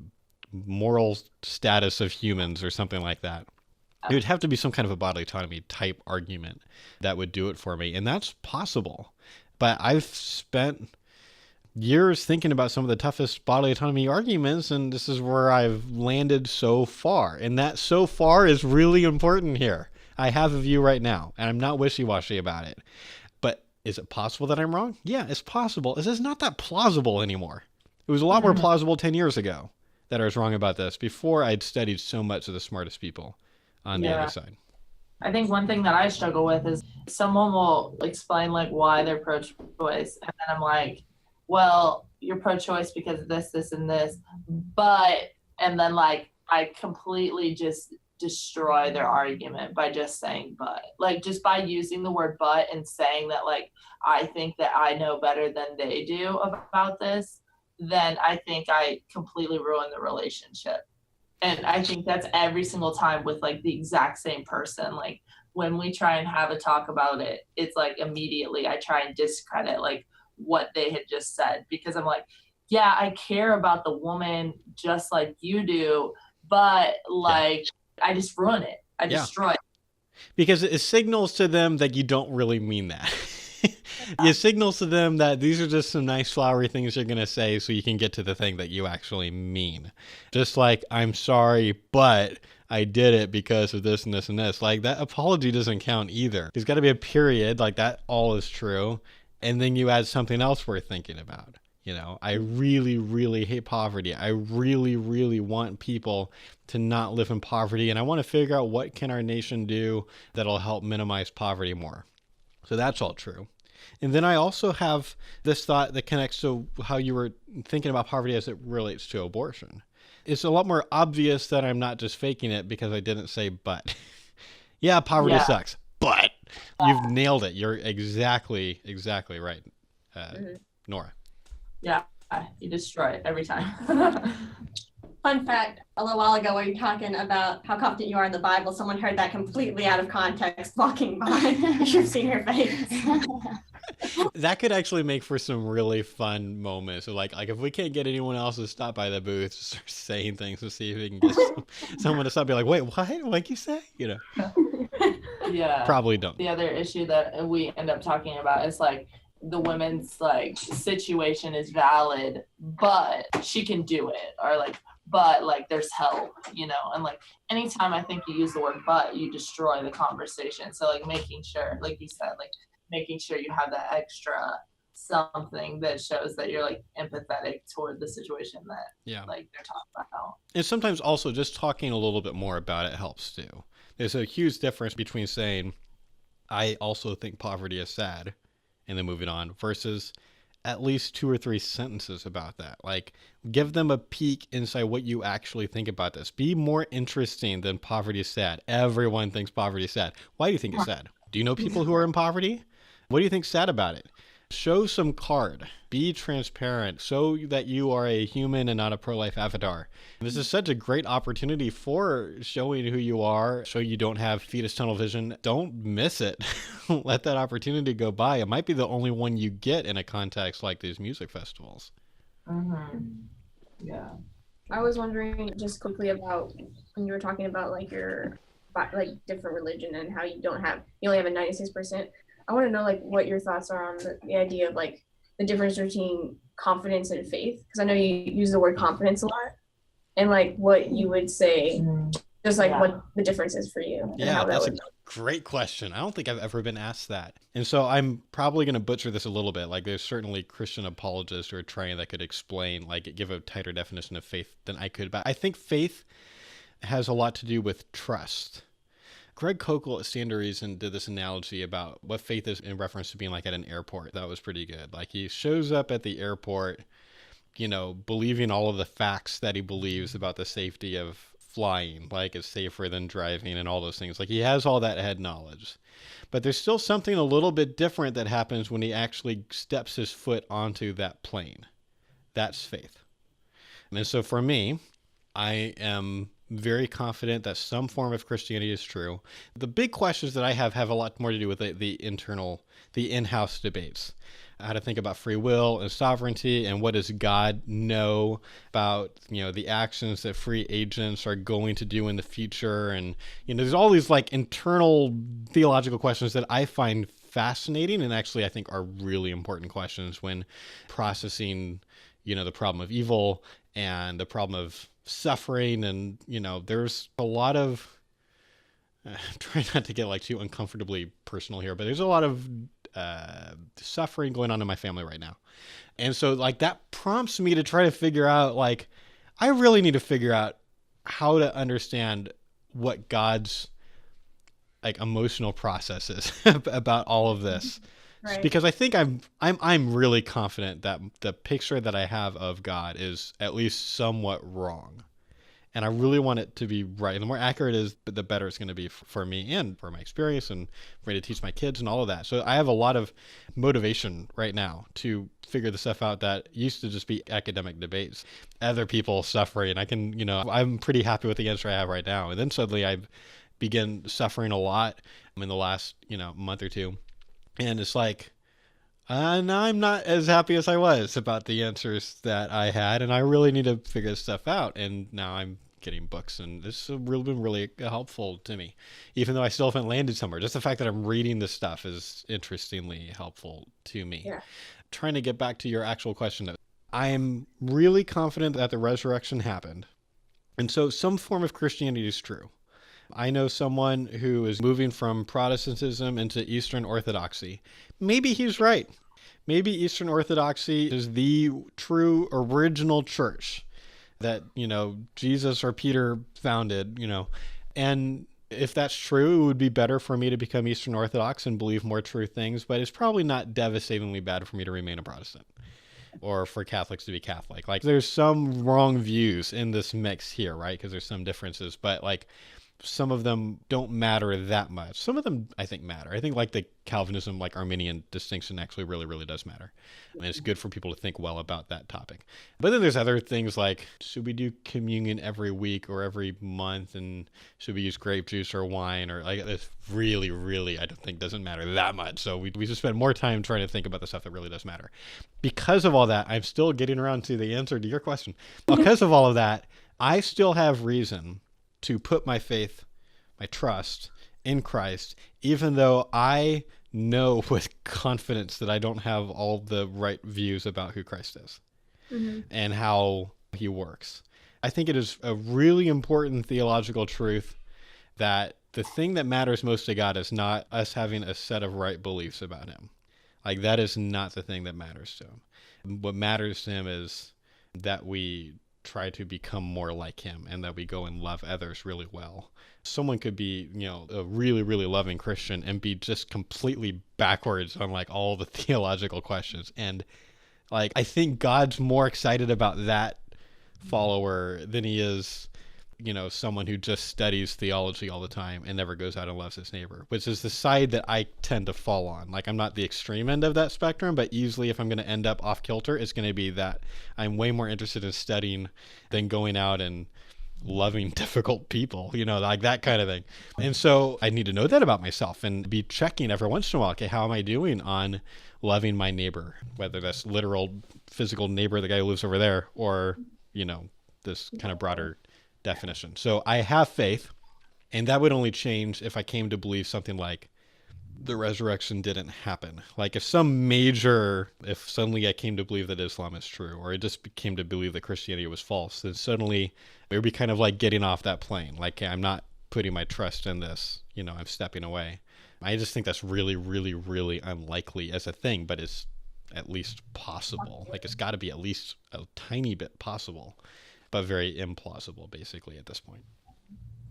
moral status of humans or something like that. It would have to be some kind of a bodily autonomy type argument that would do it for me. And that's possible. But I've spent years thinking about some of the toughest bodily autonomy arguments, and this is where I've landed so far. And that so far is really important here. I have a view right now, and I'm not wishy-washy about it. But is it possible that I'm wrong? Yeah, it's possible. It's just not that plausible anymore. It was a lot more plausible 10 years ago that I was wrong about this, before I'd studied so much of the smartest people on the other side. I think one thing that I struggle with is someone will explain like why they're pro-choice, and then I'm like, well, you're pro-choice because of this, this, and this, but, and then like I completely just destroy their argument by just saying but. Like just by using the word but and saying that like I think that I know better than they do about this, then I think I completely ruin the relationship. And I think that's every single time with like the exact same person. Like when we try and have a talk about it, it's like immediately I try and discredit like what they had just said, because I'm like, yeah, I care about the woman just like you do, but like I just ruin it. I destroy it. Because it signals to them that you don't really mean that. It signals to them that these are just some nice flowery things you're going to say so you can get to the thing that you actually mean. Just like, I'm sorry, but I did it because of this and this and this. Like that apology doesn't count either. There's got to be a period, like that all is true. And then you add something else worth thinking about. I really, really hate poverty. I really, really want people to not live in poverty. And I want to figure out what can our nation do that'll help minimize poverty more. So that's all true. And then I also have this thought that connects to how you were thinking about poverty as it relates to abortion. It's a lot more obvious that I'm not just faking it because I didn't say but. Yeah, poverty sucks, but you've nailed it. You're exactly right, Nora. Yeah, you destroy it every time. Fun fact, a little while ago when you were talking about how confident you are in the Bible, someone heard that completely out of context walking by. You should have seen her face. That could actually make for some really fun moments. So like if we can't get anyone else to stop by the booth, start saying things to see if we can get someone to stop, be like, wait, what? What'd you say? Yeah. Probably don't. The other issue that we end up talking about is like the women's like situation is valid, but she can do it, or like, but like there's help, and like anytime I think you use the word but, you destroy the conversation. So like making sure, like you said, like making sure you have that extra something that shows that you're like empathetic toward the situation that like they're talking about. And sometimes also just talking a little bit more about it helps too. There's a huge difference between saying, I also think poverty is sad, and then moving on, versus at least 2 or 3 sentences about that. Like, give them a peek inside what you actually think about this. Be more interesting than poverty is sad. Everyone thinks poverty is sad. Why do you think it's sad? Do you know people who are in poverty? What do you think is sad about it? Show some card. Be transparent. Show that you are a human and not a pro-life avatar. This is such a great opportunity for showing who you are, so you don't have fetus tunnel vision. Don't miss it. Let that opportunity go by. It might be the only one you get in a context like these music festivals. Yeah. I was wondering just quickly about when you were talking about like your like different religion and how you only have a 96%. I want to know like what your thoughts are on the idea of like the difference between confidence and faith, because I know you use the word confidence a lot, and like what you would say, just like what the difference is for you. Yeah, that's a great question. I don't think I've ever been asked that. And so I'm probably going to butcher this a little bit. Like there's certainly Christian apologists who are trying that could explain, like give a tighter definition of faith than I could. But I think faith has a lot to do with trust. Greg Kokel at Stand to Reason did this analogy about what faith is in reference to being like at an airport. That was pretty good. Like he shows up at the airport, you know, believing all of the facts that he believes about the safety of flying, like it's safer than driving and all those things. Like he has all that head knowledge. But there's still something a little bit different that happens when he actually steps his foot onto that plane. That's faith. And so for me, I am very confident that some form of Christianity is true. The big questions that I have a lot more to do with the in-house debates. How to think about free will and sovereignty, and what does God know about, you know, the actions that free agents are going to do in the future. And, you know, there's all these like internal theological questions that I find fascinating and actually I think are really important questions when processing, you know, the problem of evil and the problem of suffering. And, you know, there's a lot of, try not to get like too uncomfortably personal here, but there's a lot of suffering going on in my family right now. And so like that prompts me to try to figure out, like, I really need to figure out how to understand what God's like emotional process is about all of this. Right. Because I think I'm really confident that the picture that I have of God is at least somewhat wrong. And I really want it to be right. And the more accurate it is, the better it's going to be for me and for my experience and for me to teach my kids and all of that. So I have a lot of motivation right now to figure the stuff out that used to just be academic debates. Other people suffering. And I can, you know, I'm pretty happy with the answer I have right now. And then suddenly I begin suffering a lot in the last, you know, month or two. And it's like, now I'm not as happy as I was about the answers that I had. And I really need to figure this stuff out. And now I'm getting books, and this has been really helpful to me, even though I still haven't landed somewhere. Just the fact that I'm reading this stuff is interestingly helpful to me. Yeah. Trying to get back to your actual question, I am really confident that the resurrection happened. And so some form of Christianity is true. I know someone who is moving from Protestantism into Eastern Orthodoxy. Maybe he's right. Maybe Eastern Orthodoxy is the true original church that, you know, Jesus or Peter founded, you know. And if that's true, it would be better for me to become Eastern Orthodox and believe more true things, but it's probably not devastatingly bad for me to remain a Protestant or for Catholics to be Catholic. Like, there's some wrong views in this mix here, right? Because there's some differences, but like some of them don't matter that much. Some of them I think matter. I think like the Calvinism, like Arminian distinction actually really, really does matter. And it's good for people to think well about that topic. But then there's other things like, should we do communion every week or every month? And should we use grape juice or wine? Or like, this really, really, I don't think doesn't matter that much. So we just spend more time trying to think about the stuff that really does matter. Because of all that, I'm still getting around to the answer to your question. Because of all of that, I still have reason to put my faith, my trust in Christ, even though I know with confidence that I don't have all the right views about who Christ is and how he works. I think it is a really important theological truth that the thing that matters most to God is not us having a set of right beliefs about him. Like, that is not the thing that matters to him. What matters to him is that we try to become more like him and that we go and love others really well. Someone could be, a really, really loving Christian and be just completely backwards on like all the theological questions. And like, I think God's more excited about that follower than he is, someone who just studies theology all the time and never goes out and loves his neighbor, which is the side that I tend to fall on. Like, I'm not the extreme end of that spectrum, but easily if I'm going to end up off kilter, it's going to be that I'm way more interested in studying than going out and loving difficult people, like that kind of thing. And so I need to know that about myself and be checking every once in a while, okay, how am I doing on loving my neighbor, whether that's literal physical neighbor, the guy who lives over there, or, this kind of broader definition. So I have faith, and that would only change if I came to believe something like the resurrection didn't happen. Like if suddenly I came to believe that Islam is true, or I just came to believe that Christianity was false, then suddenly it would be kind of like getting off that plane. Like, I'm not putting my trust in this, I'm stepping away. I just think that's really, really, really unlikely as a thing, but it's at least possible. Like, it's got to be at least a tiny bit possible, but very implausible, basically, at this point.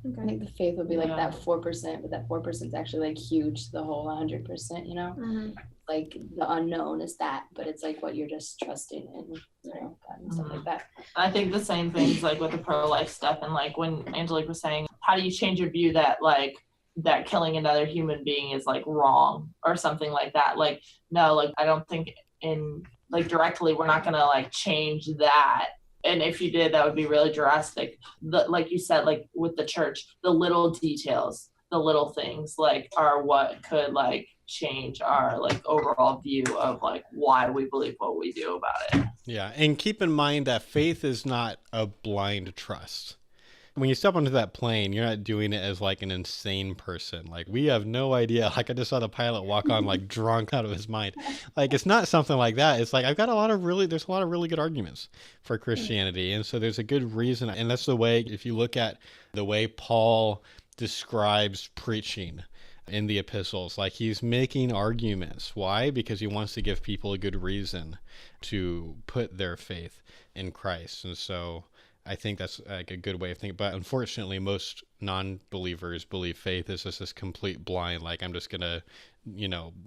I think the faith would be like that 4%, but that 4% is actually like huge to the whole 100%, Mm-hmm. Like the unknown is that, but it's like what you're just trusting in, God and stuff like that. I think the same things like with the pro-life stuff, and like when Angelique was saying, how do you change your view that like that killing another human being is like wrong or something like that? Like, no, like I don't think in like directly we're not gonna like change that. And if you did, that would be really drastic. Like you said, like with the church, the little details, the little things like are what could like change our like overall view of like why we believe what we do about it. Yeah. And keep in mind that faith is not a blind trust. When you step onto that plane, you're not doing it as like an insane person. Like, we have no idea. Like, I just saw the pilot walk on like drunk out of his mind. Like, it's not something like that. It's like, there's a lot of really good arguments for Christianity. And so there's a good reason. And that's the way, if you look at the way Paul describes preaching in the epistles, like he's making arguments. Why? Because he wants to give people a good reason to put their faith in Christ. And so I think that's like a good way of thinking. But unfortunately, most non-believers believe faith is just this complete blind, like I'm just going to,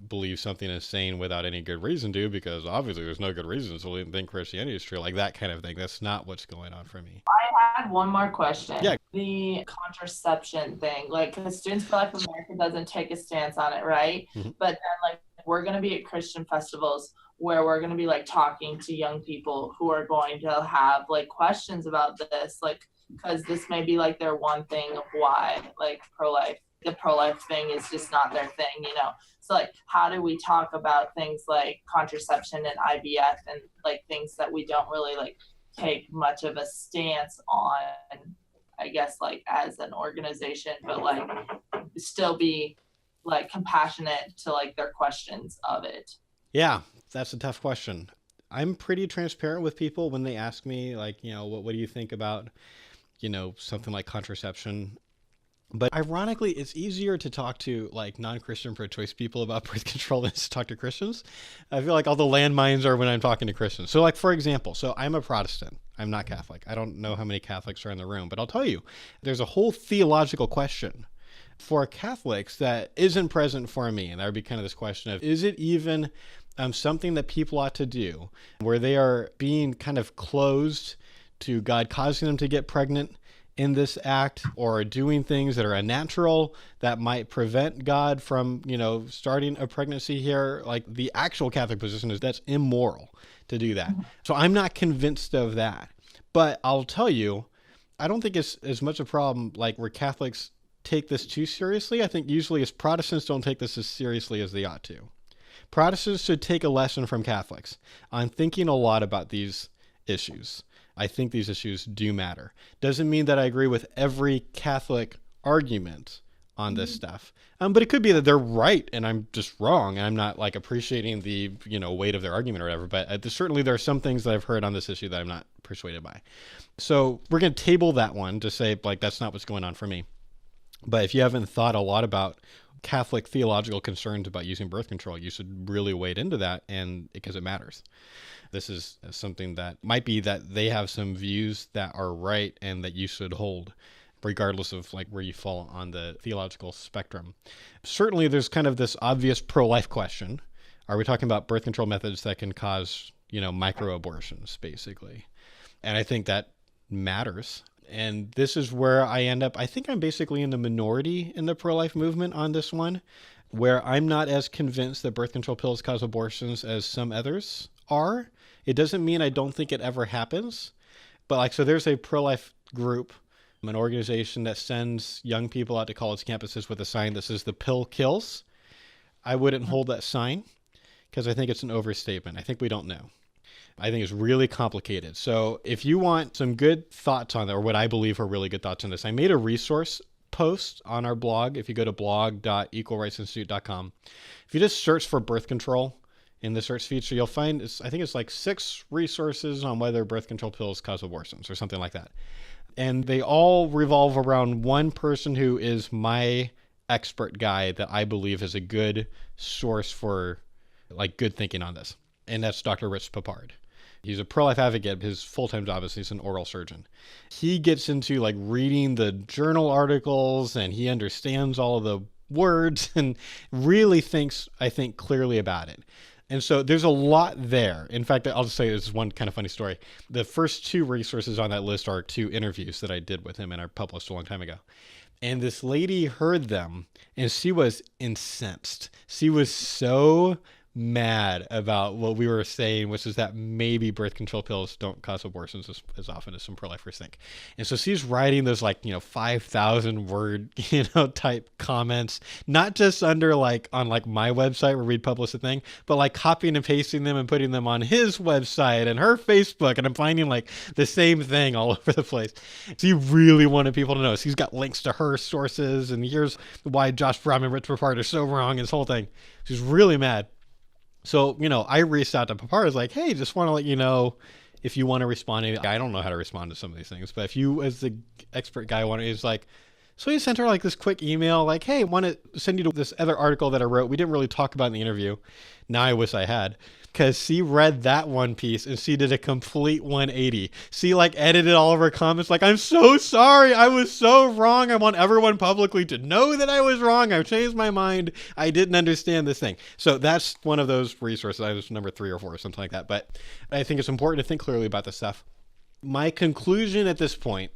believe something insane without any good reason to, because obviously there's no good reason to think Christianity is true, like that kind of thing. That's not what's going on for me. I had one more question. Yeah. The contraception thing, like, because Students for Life America doesn't take a stance on it, right? Mm-hmm. But then, like, we're going to be at Christian festivals where we're going to be like talking to young people who are going to have like questions about this, like, because this may be like their one thing of why like the pro-life thing is just not their thing, so like how do we talk about things like contraception and IVF and like things that we don't really like take much of a stance on, I guess, like as an organization, but like still be like compassionate to like their questions of it? Yeah, that's a tough question. I'm pretty transparent with people when they ask me, like, what do you think about, something like contraception? But ironically, it's easier to talk to like non-Christian pro-choice people about birth control than to talk to Christians. I feel like all the landmines are when I'm talking to Christians. So like, for example, so I'm a Protestant. I'm not Catholic. I don't know how many Catholics are in the room, but I'll tell you, there's a whole theological question for Catholics that isn't present for me. And that would be kind of this question of, is it even something that people ought to do where they are being kind of closed to God causing them to get pregnant in this act, or doing things that are unnatural that might prevent God from, starting a pregnancy here? Like, the actual Catholic position is that's immoral to do that. So I'm not convinced of that. But I'll tell you, I don't think it's as much a problem like where Catholics take this too seriously. I think usually as Protestants don't take this as seriously as they ought to. Protestants should take a lesson from Catholics on thinking a lot about these issues. I think these issues do matter. Doesn't mean that I agree with every Catholic argument on this stuff. But it could be that they're right and I'm just wrong. And I'm not like appreciating the, weight of their argument or whatever. But certainly there are some things that I've heard on this issue that I'm not persuaded by. So we're going to table that one to say like, that's not what's going on for me. But if you haven't thought a lot about Catholic theological concerns about using birth control, you should really wade into that, and because it matters. This is something that might be that they have some views that are right and that you should hold, regardless of like where you fall on the theological spectrum. Certainly there's kind of this obvious pro-life question. Are we talking about birth control methods that can cause, micro-abortions, basically? And I think that matters. And this is where I end up, I think I'm basically in the minority in the pro-life movement on this one, where I'm not as convinced that birth control pills cause abortions as some others are. It doesn't mean I don't think it ever happens. But so there's a pro-life group, an organization that sends young people out to college campuses with a sign that says the pill kills. I wouldn't hold that sign because I think it's an overstatement. I think we don't know. I think it's really complicated. So if you want some good thoughts on that, or what I believe are really good thoughts on this, I made a resource post on our blog. If you go to blog.equalrightsinstitute.com, if you just search for birth control in the search feature, you'll find, I think it's like 6 resources on whether birth control pills cause abortions or something like that. And they all revolve around one person who is my expert guy that I believe is a good source for like good thinking on this. And that's Dr. Rich Papard. He's a pro-life advocate. His full-time job is he's an oral surgeon. He gets into like reading the journal articles and he understands all of the words and really thinks, I think, clearly about it. And so there's a lot there. In fact, I'll just say this is one kind of funny story. The first 2 resources on that list are 2 interviews that I did with him and I published a long time ago. And this lady heard them and she was incensed. She was so mad about what we were saying, which is that maybe birth control pills don't cause abortions as often as some pro-lifers think. And so she's writing those 5,000 word, type comments, not just under on my website where we'd publish a thing, but copying and pasting them and putting them on his website and her Facebook. And I'm finding the same thing all over the place. She really wanted people to know. She's got links to her sources and here's why Josh Brahm and Rich Papard are so wrong, this whole thing. She's really mad. So, I reached out to Papard. I was like, hey, just want to let you know if you want to respond. I don't know how to respond to some of these things, but if you, as the expert guy, he's like, so he sent her this quick email, hey, I want to send you to this other article that I wrote. We didn't really talk about in the interview. Now I wish I had, because she read that one piece and she did a complete 180. She edited all of her comments. I'm so sorry. I was so wrong. I want everyone publicly to know that I was wrong. I've changed my mind. I didn't understand this thing. So that's one of those resources. I was number 3 or 4 or something like that. But I think it's important to think clearly about this stuff. My conclusion at this point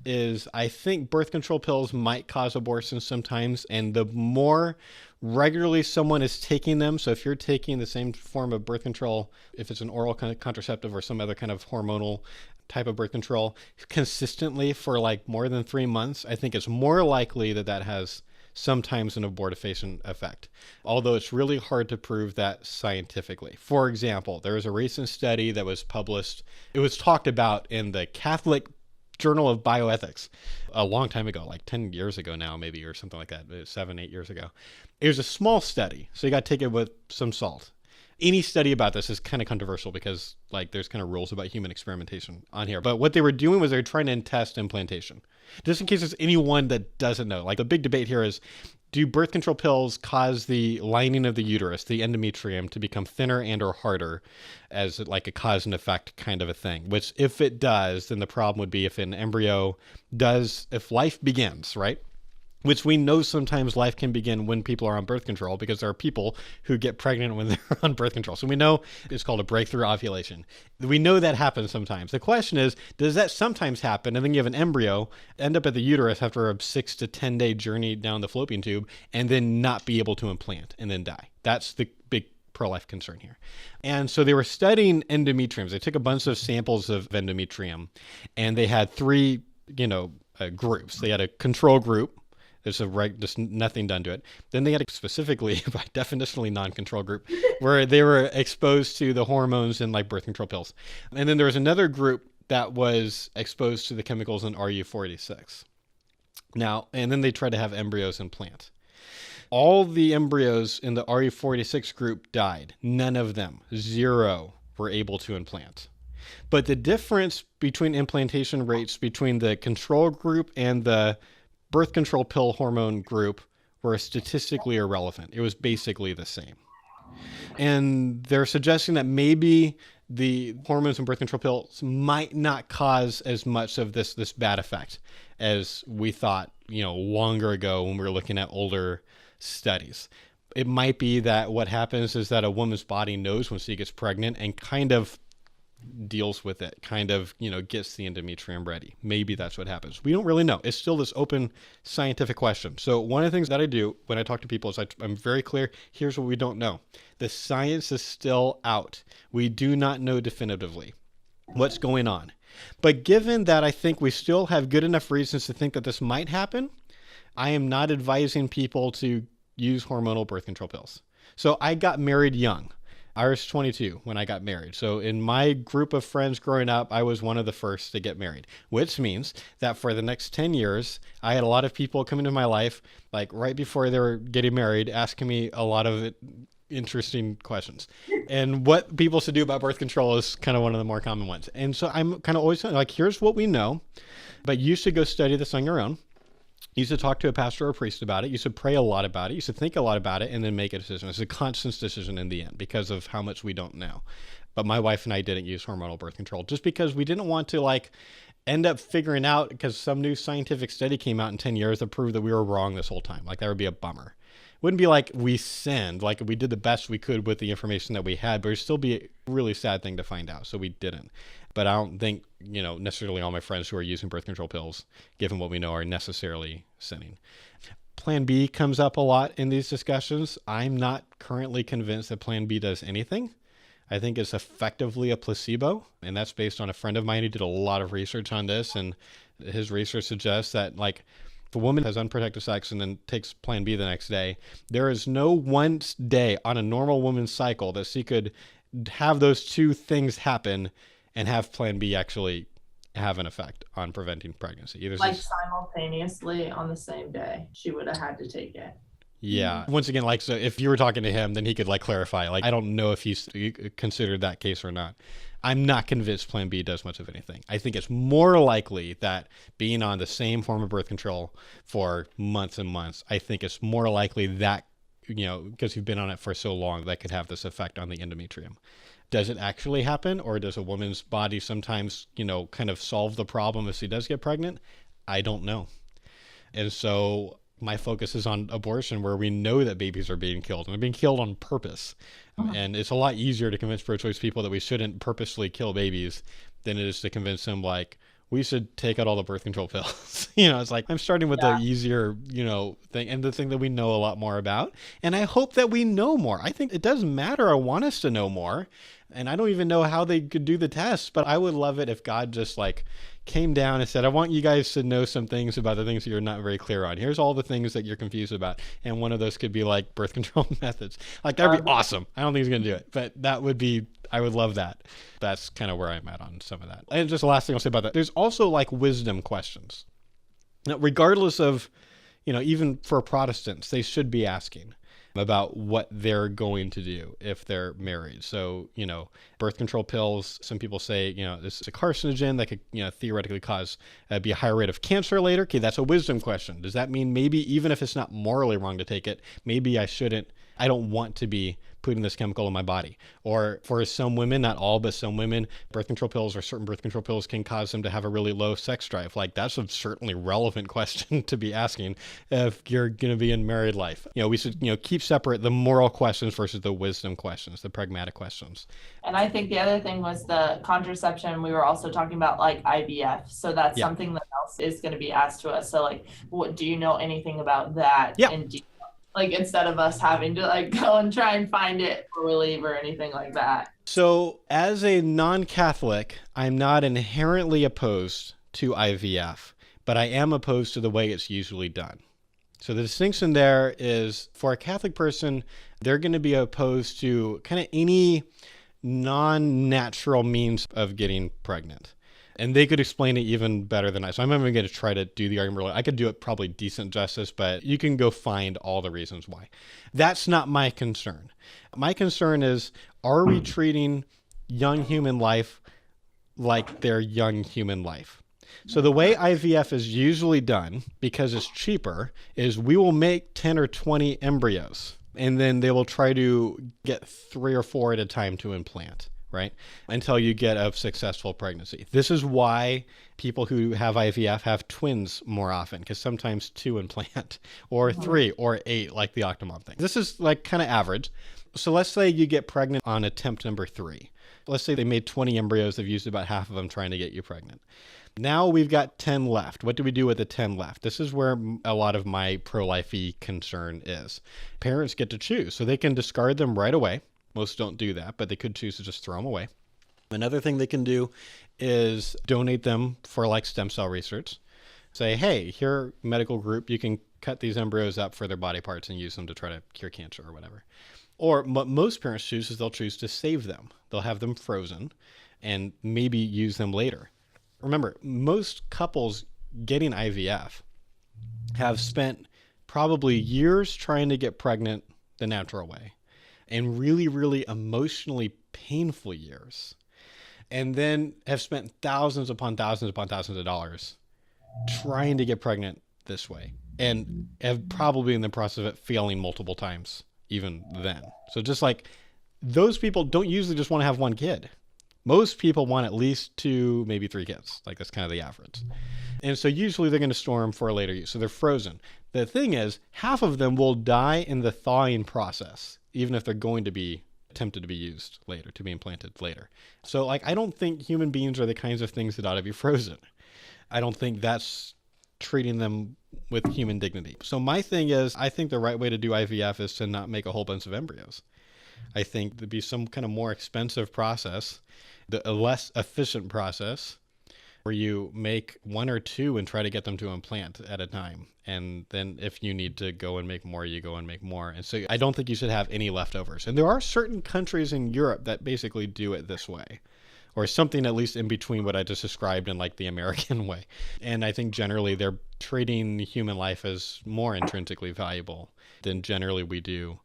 is I think birth control pills might cause abortions sometimes, and the more regularly someone is taking them, so if you're taking the same form of birth control, if it's an oral contraceptive or some other kind of hormonal type of birth control, consistently for more than 3 months, I think it's more likely that has sometimes an abortifacient effect, although it's really hard to prove that scientifically. For example, there was a recent study that was published. It was talked about in the Catholic Journal of Bioethics a long time ago, 10 years ago now, maybe, or something like that, 7-8 years ago. It was a small study, so you got to take it with some salt. Any study about this is kind of controversial because there's kind of rules about human experimentation on here. But what they were doing was they were trying to test implantation. Just in case there's anyone that doesn't know, the big debate here is, do birth control pills cause the lining of the uterus, the endometrium, to become thinner and or harder as a cause and effect kind of a thing? Which if it does, then the problem would be if an embryo does, if life begins, right? Which we know sometimes life can begin when people are on birth control, because there are people who get pregnant when they're on birth control. So we know it's called a breakthrough ovulation. We know that happens sometimes. The question is, does that sometimes happen? And then you have an embryo end up at the uterus after a 6 to 10 day journey down the fallopian tube and then not be able to implant and then die. That's the big pro-life concern here. And so they were studying endometriums. They took a bunch of samples of endometrium and they had 3, groups. They had a control group. There's just nothing done to it. Then they had a specifically, by definitionally non-control group, where they were exposed to the hormones and birth control pills. And then there was another group that was exposed to the chemicals in RU46. Now, and then they tried to have embryos implant. All the embryos in the RU46 group died. None of them, 0, were able to implant. But the difference between implantation rates between the control group and the birth control pill hormone group were statistically irrelevant. It was basically the same. And they're suggesting that maybe the hormones and birth control pills might not cause as much of this bad effect as we thought, longer ago when we were looking at older studies. It might be that what happens is that a woman's body knows when she gets pregnant and kind of deals with it, kind of, gets the endometrium ready. Maybe that's what happens. We don't really know. It's still this open scientific question. So one of the things that I do when I talk to people is I'm very clear. Here's what we don't know. The science is still out. We do not know definitively what's going on. But given that I think we still have good enough reasons to think that this might happen, I am not advising people to use hormonal birth control pills. So I got married young. I was 22 when I got married. So in my group of friends growing up, I was one of the first to get married, which means that for the next 10 years, I had a lot of people come into my life, like right before they were getting married, asking me a lot of interesting questions. And what people should do about birth control is kind of one of the more common ones. And so I'm kind of always like, here's what we know, but you should go study this on your own. You should talk to a pastor or a priest about it. You should pray a lot about it. You should think a lot about it and then make a decision. It's a conscious decision in the end because of how much we don't know. But my wife and I didn't use hormonal birth control just because we didn't want to end up figuring out, because some new scientific study came out in 10 years that proved that we were wrong this whole time. That would be a bummer. It wouldn't be like we sinned, like we did the best we could with the information that we had, but it would still be a really sad thing to find out. So we didn't. But I don't think, necessarily all my friends who are using birth control pills, given what we know, are necessarily sinning. Plan B comes up a lot in these discussions. I'm not currently convinced that Plan B does anything. I think it's effectively a placebo, and that's based on a friend of mine who did a lot of research on this, and his research suggests that if a woman has unprotected sex and then takes Plan B the next day, there is no one day on a normal woman's cycle that she could have those two things happen and have Plan B actually have an effect on preventing pregnancy. Either simultaneously on the same day, she would have had to take it. Yeah. Once again, so if you were talking to him, then he could clarify. I don't know if he's considered that case or not. I'm not convinced Plan B does much of anything. I think it's more likely that being on the same form of birth control for months and months, I think it's more likely that, because you've been on it for so long, that could have this effect on the endometrium. Does it actually happen, or does a woman's body sometimes, kind of solve the problem if she does get pregnant? I don't know. And so my focus is on abortion, where we know that babies are being killed, and they're being killed on purpose. And it's a lot easier to convince pro-choice people that we shouldn't purposely kill babies than it is to convince them we should take out all the birth control pills. It's I'm starting with the easier, thing, and the thing that we know a lot more about. And I hope that we know more. I think it does matter. I want us to know more. And I don't even know how they could do the tests, but I would love it if God just came down and said, I want you guys to know some things about the things that you're not very clear on. Here's all the things that you're confused about. And one of those could be birth control methods. That'd be awesome. I don't think he's going to do it, but that would be, I would love that. That's kind of where I'm at on some of that. And just the last thing I'll say about that, there's also wisdom questions. Now, regardless of, even for Protestants, they should be asking about what they're going to do if they're married. So, birth control pills, some people say, this is a carcinogen that could, theoretically cause, be a higher rate of cancer later. Okay, that's a wisdom question. Does that mean maybe even if it's not morally wrong to take it, maybe I don't want to be putting this chemical in my body? Or for some women, not all, but some women, birth control pills or certain birth control pills can cause them to have a really low sex drive. That's a certainly relevant question to be asking if you're going to be in married life. We should, keep separate the moral questions versus the wisdom questions, the pragmatic questions. And I think the other thing was the contraception. We were also talking about IVF. So that's something that else is going to be asked to us. So what do you know anything about that? Yeah. In detail? Instead of us having to go and try and find it or relieve or anything like that. So as a non-Catholic, I'm not inherently opposed to IVF, but I am opposed to the way it's usually done. So the distinction there is, for a Catholic person, they're going to be opposed to kind of any non-natural means of getting pregnant. And they could explain it even better than I. So I'm not even going to try to do the argument. I could do it probably decent justice, but you can go find all the reasons why. That's not my concern. My concern is, are we treating young human life like their young human life? So the way IVF is usually done, because it's cheaper, is we will make 10 or 20 embryos, and then they will try to get 3 or 4 at a time to implant, right? Until you get a successful pregnancy. This is why people who have IVF have twins more often, because sometimes 2 implant, or 3 or 8, like the Octomom thing. This is like kind of average. So let's say you get pregnant on attempt number 3. Let's say they made 20 embryos. They've used about half of them trying to get you pregnant. Now we've got 10 left. What do we do with the 10 left? This is where a lot of my pro-life-y concern is. Parents get to choose, so they can discard them right away. Most don't do that, but they could choose to just throw them away. Another thing they can do is donate them for like stem cell research. Say, hey, here, medical group, you can cut these embryos up for their body parts and use them to try to cure cancer or whatever. Or what most parents choose is they'll choose to save them. They'll have them frozen and maybe use them later. Remember, most couples getting IVF have spent probably years trying to get pregnant the natural way, and really, really emotionally painful years, and then have spent thousands upon thousands upon thousands of dollars trying to get pregnant this way, and have probably in the process of it failing multiple times even then. So just like those people don't usually just want to have one kid. Most people want at least 2, maybe 3 kids. Like that's kind of the average. And so usually they're going to store them for a later use. So they're frozen. The thing is, half of them will die in the thawing process, even if they're going to be attempted to be used later, to be implanted later. So like, I don't think human beings are the kinds of things that ought to be frozen. I don't think that's treating them with human dignity. So my thing is, I think the right way to do IVF is to not make a whole bunch of embryos. I think there'd be some kind of more expensive process, a less efficient process, where you make 1 or 2 and try to get them to implant at a time. And then if you need to go and make more, you go and make more. And so I don't think you should have any leftovers. And there are certain countries in Europe that basically do it this way, or something at least in between what I just described and like the American way. And I think generally they're treating human life as more intrinsically valuable than generally we do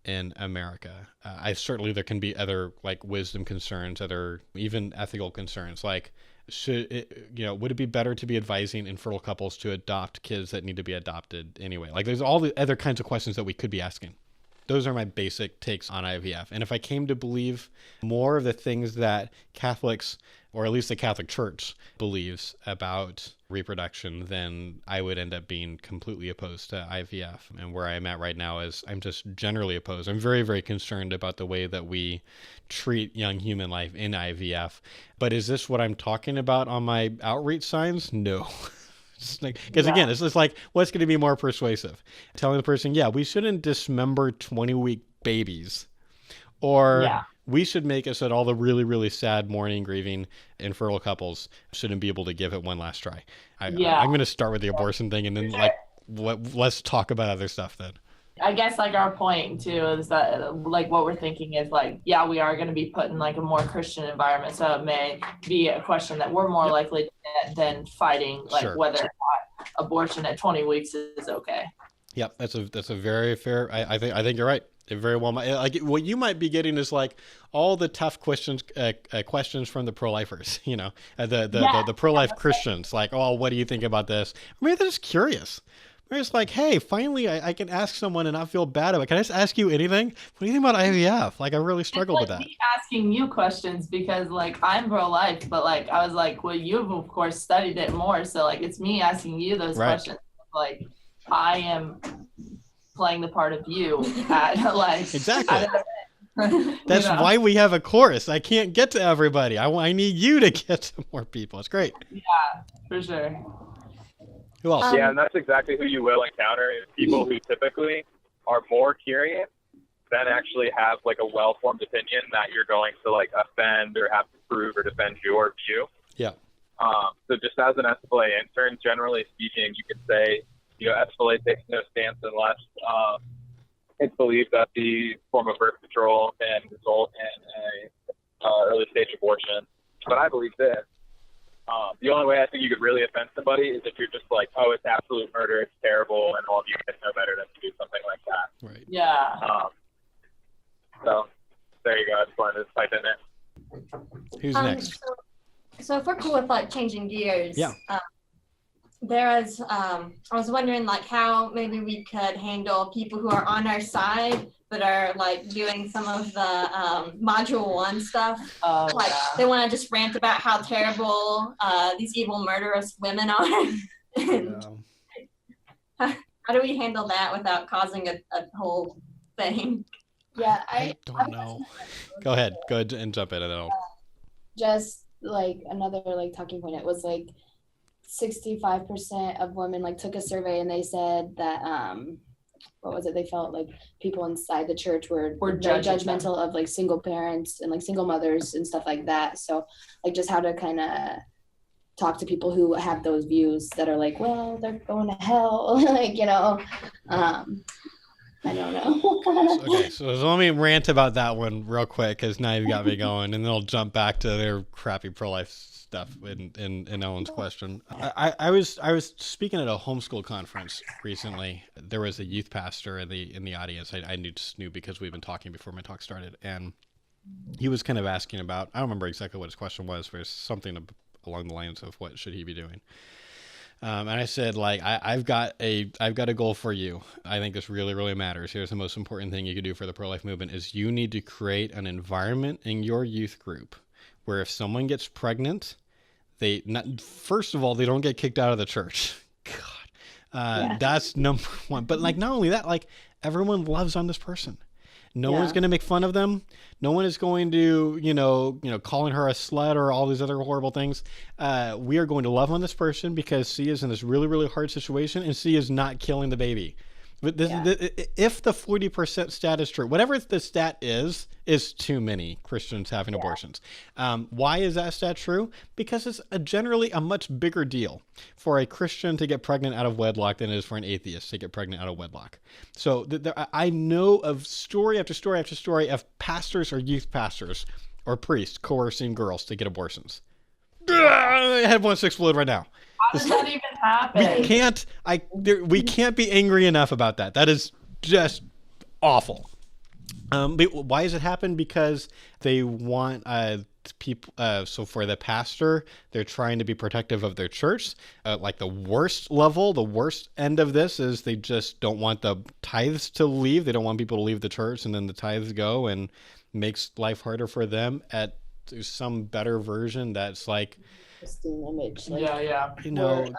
in America. I certainly, there can be other like wisdom concerns, other even ethical concerns, like should it, would it be better to be advising infertile couples to adopt kids that need to be adopted anyway? Like there's all the other kinds of questions that we could be asking. Those are my basic takes on IVF. And if I came to believe more of the things that Catholics, or at least the Catholic Church, believes about reproduction, then I would end up being completely opposed to IVF. And where I'm at right now is I'm just generally opposed. I'm very, very concerned about the way that we treat young human life in IVF. But is this what I'm talking about on my outreach signs? No. Because again, it's just like, what's going to be more persuasive? Telling the person, yeah, we shouldn't dismember 20-week babies, or we should make it so that all the really, really sad mourning, grieving, infertile couples shouldn't be able to give it one last try. I'm going to start with the abortion thing, and then let's talk about other stuff then. I guess like our point too is that like what we're thinking is like, yeah, we are going to be put in like a more Christian environment. So it may be a question that we're more likely to get than fighting like whether or not abortion at 20 weeks is okay. Yep. That's a very fair, I think you're right. It very well might, like what you might be getting is like all the tough questions from the pro-lifers, the pro-life Christians, like, oh, what do you think about this? I mean, they're just curious. It's like, hey, finally I can ask someone and not feel bad about it. Can I just ask you anything? What do you think about IVF? Like, I really struggled with that. Me asking you questions because, like, I'm pro-life, but, like, I was like, well, you've, of course, studied it more. So, like, it's me asking you those questions. Like, I am playing the part of you at, like... Exactly. That's why we have a chorus. I can't get to everybody. I need you to get to more people. It's great. Yeah, for sure. Who else? Yeah, and that's exactly who you will encounter is people who typically are more curious than actually have like a well-formed opinion that you're going to like offend or have to prove or defend your view. Yeah. So just as an SFLA intern, generally speaking, you could say, SFLA takes no stance unless it's believed that the form of birth control can result in a early stage abortion. But I believe this. The only way I think you could really offend somebody is if you're just like, oh, it's absolute murder, it's terrible, and all of you guys know better than to do something like that. Right. Yeah. So there you go. I just wanted to pipe in there. Who's next? So if we're cool with like changing gears, Yeah. I was wondering like how maybe we could handle people who are on our side but are like doing some of the module 1 stuff. Like they want to just rant about how terrible these evil murderous women are. And how do we handle that without causing a whole thing? Yeah, I don't know. Go ahead and jump in and I'll... Just like another like talking point, it was like 65% of women like took a survey and they said that what was it, they felt like people inside the church were very judgmental of like single parents and like single mothers and stuff like that. So like just how to kind of talk to people who have those views that are like, well, they're going to hell. Like, you know, I don't know. Okay, so let me rant about that one real quick because now you've got me going, and then I'll jump back to their crappy pro-life stuff in Ellen's question. I was speaking at a homeschool conference recently. There was a youth pastor in the audience. I just knew because we've been talking before my talk started, and he was kind of asking about, I don't remember exactly what his question was, but it was something along the lines of what should he be doing. And I said, like, I've got a goal for you. I think this really, really matters. Here's the most important thing you can do for the pro-life movement is you need to create an environment in your youth group where if someone gets pregnant, first of all, they don't get kicked out of the church. God, that's number one. But like, not only that, like everyone loves on this person. No one's going to make fun of them. No one is going to, calling her a slut or all these other horrible things. We are going to love on this person because she is in this really, really hard situation and she is not killing the baby. But if the 40% stat is true, whatever the stat is too many Christians having abortions. Why is that stat true? Because it's generally a much bigger deal for a Christian to get pregnant out of wedlock than it is for an atheist to get pregnant out of wedlock. So I know of story after story after story of pastors or youth pastors or priests coercing girls to get abortions. I had one explode right now. How does that even happen? We can't be angry enough about that. That is just awful. But why does it happen? Because they want people. So for the pastor, they're trying to be protective of their church. Like the worst level, the worst end of this is they just don't want the tithes to leave. They don't want people to leave the church, and then the tithes go and makes life harder for them. At some better version that's like image,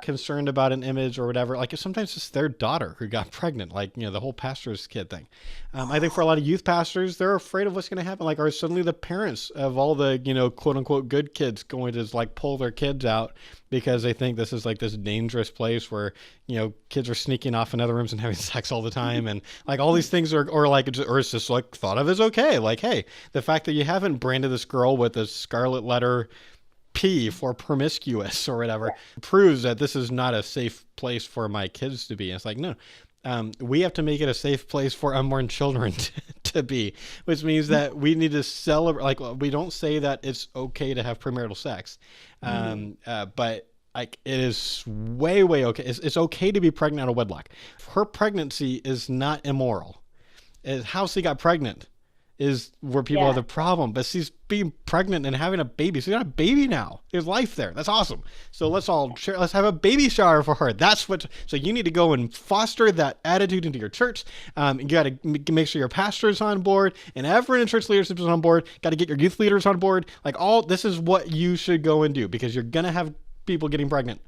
concerned about an image or whatever. Like sometimes it's their daughter who got pregnant, like the whole pastor's kid thing. I think for a lot of youth pastors, they're afraid of what's going to happen. Like, are suddenly the parents of all the quote unquote good kids going to like pull their kids out because they think this is like this dangerous place where kids are sneaking off in other rooms and having sex all the time, and like all these things or it's just like thought of as okay. Like, hey, the fact that you haven't branded this girl with a scarlet letter P for promiscuous or whatever proves that this is not a safe place for my kids to be. And it's like, no, we have to make it a safe place for unborn children to be, which means that we need to celebrate. Like, we don't say that it's okay to have premarital sex, but like it is way okay. It's okay to be pregnant out of wedlock. Her pregnancy is not immoral. It's how she got pregnant is where people have the problem, but she's being pregnant and having a baby. She's got a baby now. There's life there. That's awesome. So let's all share. Let's have a baby shower for her. So you need to go and foster that attitude into your church. You got to make sure your pastor is on board and everyone in church leadership is on board. Got to get your youth leaders on board. Like this is what you should go and do because you're going to have people getting pregnant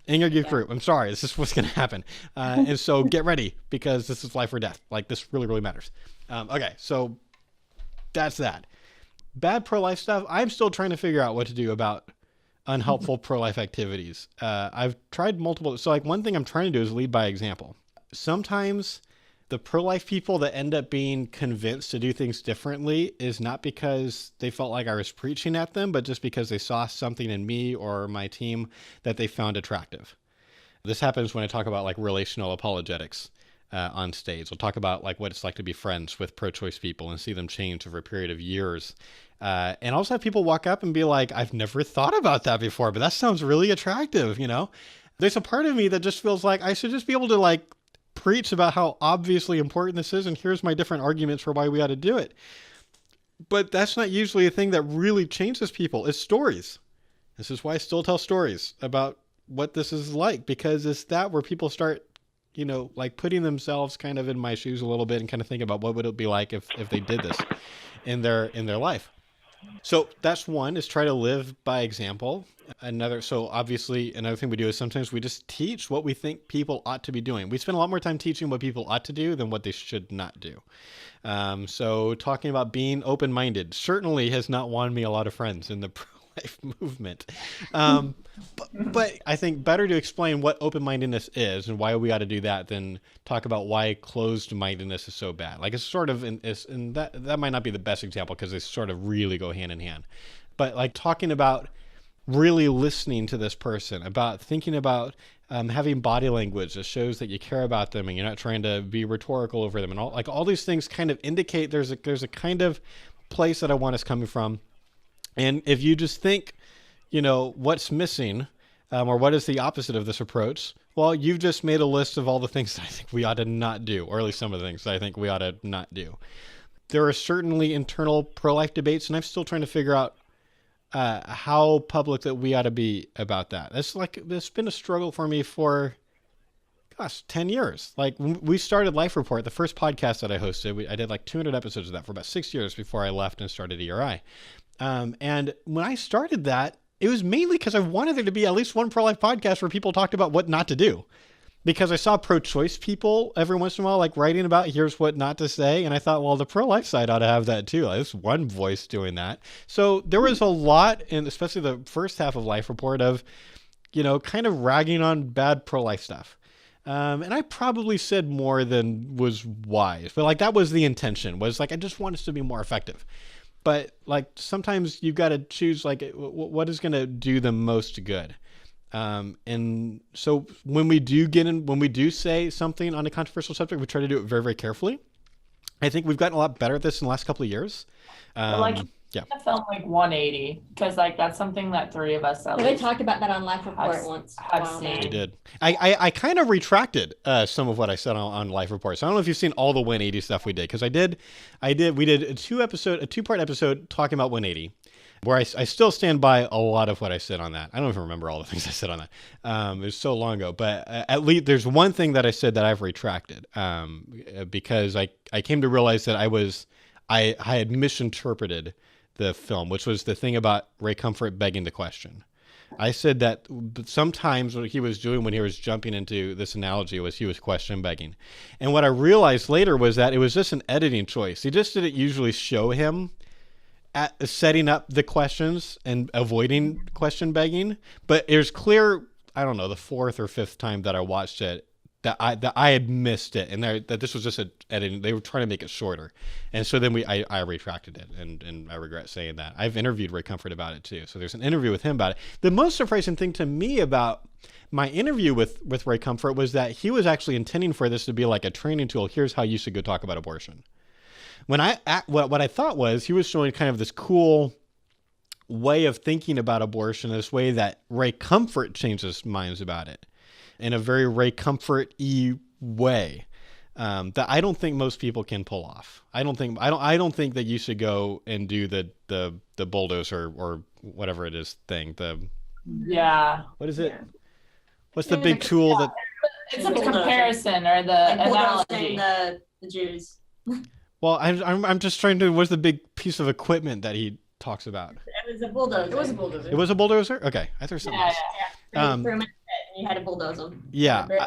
in your youth group. I'm sorry. This is what's going to happen. And so get ready because this is life or death. Like this really, really matters. Okay. So that's that. Bad pro-life stuff. I'm still trying to figure out what to do about unhelpful pro-life activities. I've tried multiple. So like one thing I'm trying to do is lead by example. Sometimes the pro-life people that end up being convinced to do things differently is not because they felt like I was preaching at them, but just because they saw something in me or my team that they found attractive. This happens when I talk about like relational apologetics. On stage. We'll talk about like what it's like to be friends with pro-choice people and see them change over a period of years. And also have people walk up and be like, I've never thought about that before, but that sounds really attractive. There's a part of me that just feels like I should just be able to like preach about how obviously important this is. And here's my different arguments for why we ought to do it. But that's not usually a thing that really changes people. It's stories. This is why I still tell stories about what this is like, because it's that where people start, like putting themselves kind of in my shoes a little bit and kind of think about what would it be like if they did this in their life. So that's one, is try to live by example. So obviously another thing we do is sometimes we just teach what we think people ought to be doing. We spend a lot more time teaching what people ought to do than what they should not do. So talking about being open-minded certainly has not won me a lot of friends in the pro-life movement. But I think better to explain what open-mindedness is and why we ought to do that than talk about why closed-mindedness is so bad. Like it's sort of, and that might not be the best example because they sort of really go hand in hand. But like talking about really listening to this person, about thinking about having body language that shows that you care about them and you're not trying to be rhetorical over them, and all these things kind of indicate there's a kind of place that I want us coming from. And if you just think, what's missing, or what is the opposite of this approach, well, you've just made a list of all the things that I think we ought to not do, or at least some of the things that I think we ought to not do. There are certainly internal pro-life debates, and I'm still trying to figure out how public that we ought to be about that. It's been a struggle for me for, 10 years. Like we started Life Report, the first podcast that I hosted, I did like 200 episodes of that for about 6 years before I left and started ERI. And when I started that, it was mainly because I wanted there to be at least one pro-life podcast where people talked about what not to do. Because I saw pro-choice people every once in a while, like writing about here's what not to say. And I thought, well, the pro-life side ought to have that too. Like, there's one voice doing that. So there was a lot, and especially the first half of Life Report, of, kind of ragging on bad pro-life stuff. And I probably said more than was wise, but like that was the intention, was like, I just want us to be more effective. But like sometimes you've got to choose like what is going to do the most good. And so when we do say something on a controversial subject, we try to do it very, very carefully. I think we've gotten a lot better at this in the last couple of years. I felt like 180 because like that's something that three of us we talked about that on Life Report once. We did. I kind of retracted some of what I said on Life Report. So I don't know if you've seen all the 180 stuff we did, because we did a two-part episode talking about 180. Where I still stand by a lot of what I said on that. I don't even remember all the things I said on that. It was so long ago. But at least there's one thing that I said that I've retracted, because I came to realize that I had misinterpreted the film, which was the thing about Ray Comfort begging the question. I said that sometimes what he was doing when he was jumping into this analogy was he was question begging. And what I realized later was that it was just an editing choice. He just didn't usually show him at setting up the questions and avoiding question begging, but it was clear, I don't know, the fourth or fifth time that I watched it, that I had missed it, and that this was just an editing. They were trying to make it shorter, and so then I retracted it, and I regret saying that. I've interviewed Ray Comfort about it too, so there's an interview with him about it. The most surprising thing to me about my interview with Ray Comfort was that he was actually intending for this to be like a training tool. Here's how you should go talk about abortion. What I thought was he was showing kind of this cool way of thinking about abortion, this way that Ray Comfort changed his minds about it in a very Ray Comfort-y way that I don't think most people can pull off. I don't think that you should go and do the bulldozer or whatever it is thing. What is it? Yeah. What's the big tool that? It's a comparison or the analogy. The Jews. Well, I'm just trying to. What's the big piece of equipment that he talks about? It was a bulldozer. It was a bulldozer. Okay, I thought something else. Yeah. And you had to bulldoze them. Yeah,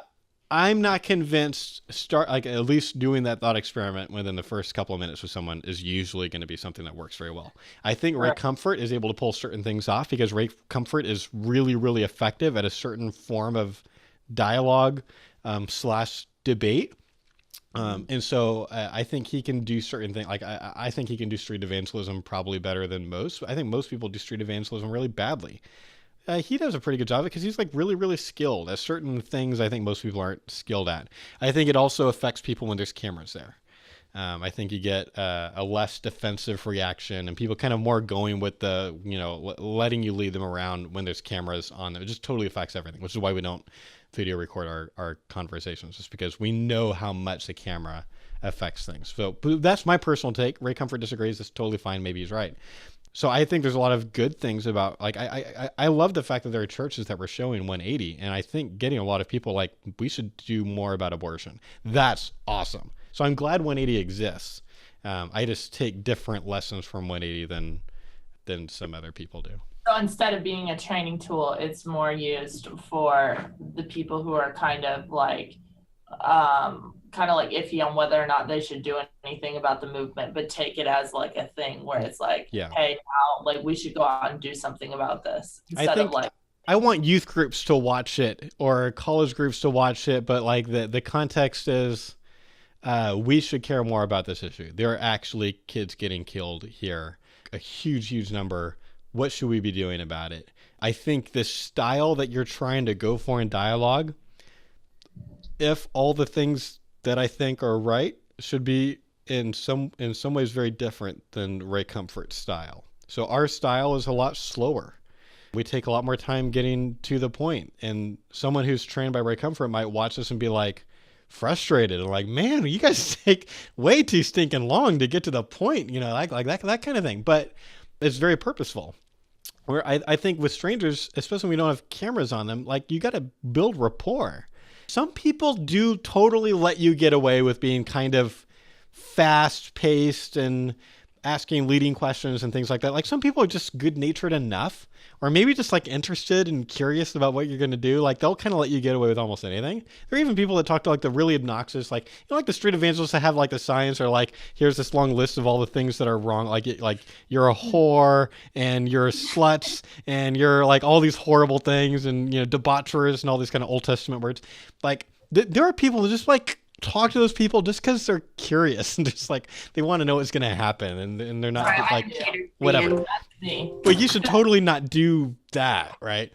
I'm not convinced. At least doing that thought experiment within the first couple of minutes with someone is usually going to be something that works very well. I think Ray Comfort is able to pull certain things off because Ray Comfort is really, really effective at a certain form of dialogue / debate. And so I think he can do certain things. Like I think he can do street evangelism probably better than most. I think most people do street evangelism really badly. He does a pretty good job because he's like really, really skilled at certain things I think most people aren't skilled at. I think it also affects people when there's cameras there. I think you get a less defensive reaction and people kind of more going with the, letting you lead them around when there's cameras on them. It just totally affects everything, which is why we don't video record our conversations, just because we know how much the camera affects things. So that's my personal take. Ray Comfort disagrees. That's totally fine. Maybe he's right. So I think there's a lot of good things about, like, I love the fact that there are churches that were showing 180, and I think getting a lot of people like, we should do more about abortion. That's awesome. So I'm glad 180 exists. I just take different lessons from 180 than some other people do. So instead of being a training tool, it's more used for the people who are kind of like iffy on whether or not they should do anything about the movement, but take it as like a thing where it's like, hey, now like we should go out and do something about this. Instead of like, I want youth groups to watch it or college groups to watch it, but like the context is we should care more about this issue. There are actually kids getting killed here, a huge number. What should we be doing about it? I think the style that you're trying to go for in dialogue, if all the things that I think are right, should be in some ways very different than Ray Comfort's style. So our style is a lot slower. We take a lot more time getting to the point. And someone who's trained by Ray Comfort might watch this and be like frustrated and like, man, you guys take way too stinking long to get to the point, you know, like that kind of thing. But it's very purposeful. Where I think with strangers, especially when we don't have cameras on them, like you got to build rapport. Some people do totally let you get away with being kind of fast-paced and asking leading questions and things like that. Like some people are just good-natured enough, or maybe just like interested and curious about what you're going to do. Like they'll kind of let you get away with almost anything. There are even people that talk to like the really obnoxious, like, you know, like the street evangelists that have like the signs or like, here's this long list of all the things that are wrong. Like you're a whore and you're a slut and you're like all these horrible things and, you know, debaucherous and all these kind of Old Testament words. Like there are people that just like talk to those people just because they're curious and just like they want to know what's going to happen and they're not like whatever. Well, you should totally not do that, right?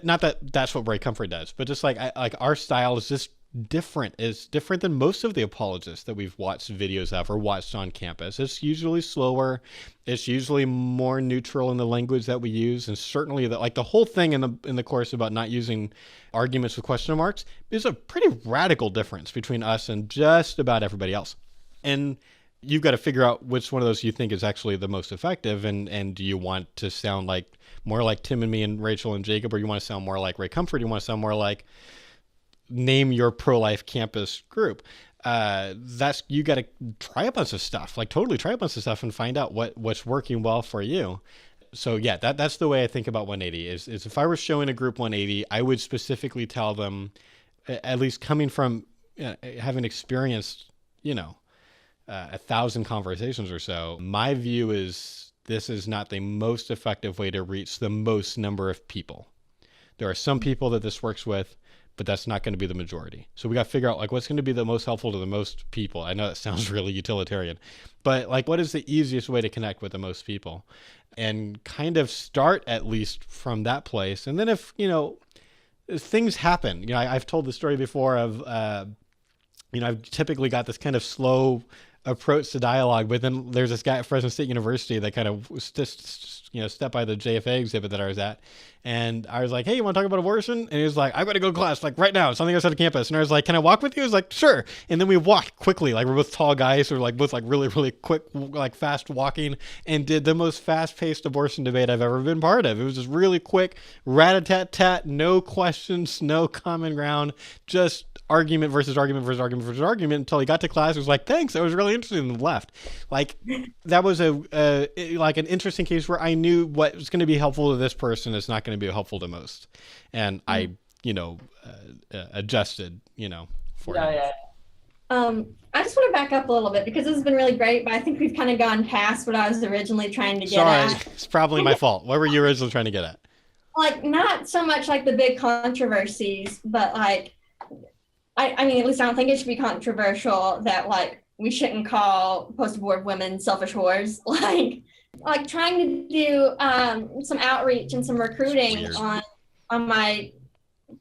Not that that's what Ray Comfort does, but just like our style is just different. It's different than most of the apologists that we've watched videos of or watched on campus. It's usually slower. It's usually more neutral in the language that we use, and certainly the whole thing in the course about not using arguments with question marks is a pretty radical difference between us and just about everybody else. And you've got to figure out which one of those you think is actually the most effective, and do you want to sound like more like Tim and me and Rachel and Jacob, or you want to sound more like Ray Comfort? You want to sound more like name your pro-life campus group. That's, you got to try a bunch of stuff, like totally try a bunch of stuff and find out what's working well for you. So yeah, that's the way I think about 180 is if I were showing a group 180, I would specifically tell them, at least coming from having experienced, 1,000 conversations or so, my view is this is not the most effective way to reach the most number of people. There are some people that this works with, but that's not going to be the majority. So we got to figure out like what's going to be the most helpful to the most people. I know that sounds really utilitarian, but like what is the easiest way to connect with the most people, and kind of start at least from that place. And then if things happen, I've told the story before of, I've typically got this kind of slow approach to dialogue, but then there's this guy at Fresno State University that kind of stepped by the JFA exhibit that I was at, and I was like, hey, you want to talk about abortion? And he was like, I've got to go to class like right now, it's on the other side of campus. And I was like, can I walk with you? He was like, sure. And then we walked quickly, like we're both tall guys, so we're like both like really, really quick, like fast walking, and did the most fast-paced abortion debate I've ever been part of. It was just really quick, rat-a-tat-tat, no questions, no common ground, just argument versus argument versus argument versus argument until he got to class. It was like, thanks, that was really interesting, and left. Like that was like an interesting case where I knew what was going to be helpful to this person is not going to be helpful to most, and I adjusted for him. Yeah. I just want to back up a little bit because this has been really great, but I think we've kind of gone past what I was originally trying to get at. Sorry, it's probably my fault. What were you originally trying to get at? Like, not so much like the big controversies, but like, I mean, at least I don't think it should be controversial that like we shouldn't call post-abortive women selfish whores. Like trying to do some outreach and some recruiting on my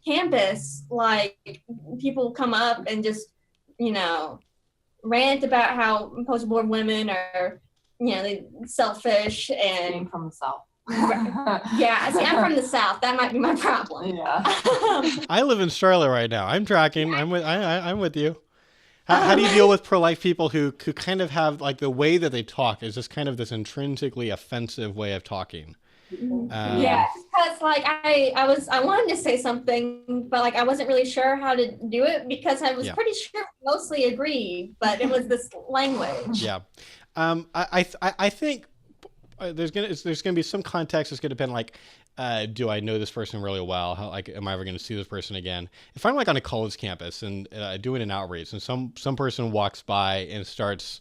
campus. Like people come up and just rant about how post-abortive women are selfish and Being from the South. Yeah, see, I'm from the South. That might be my problem. Yeah. I live in Charlotte right now. I'm tracking. I'm with you. How do you deal with pro-life people who kind of have like the way that they talk is just kind of this intrinsically offensive way of talking? Yeah, because like I wanted to say something, but like I wasn't really sure how to do it because I was pretty sure mostly agree, but it was this language. Yeah, I think there's gonna be some context. It's gonna depend like. Do I know this person really well? How, like, am I ever going to see this person again? If I'm like on a college campus and doing an outreach, and some person walks by and starts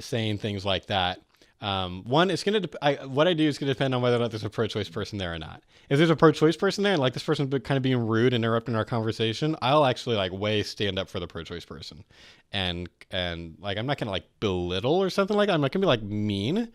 saying things like that, one, it's going to what I do is going to depend on whether or not there's a pro-choice person there or not. If there's a pro-choice person there, and like this person's kind of being rude, interrupting our conversation, I'll actually like stand up for the pro-choice person, and like I'm not going to like belittle or something like that. I'm not going to be like mean,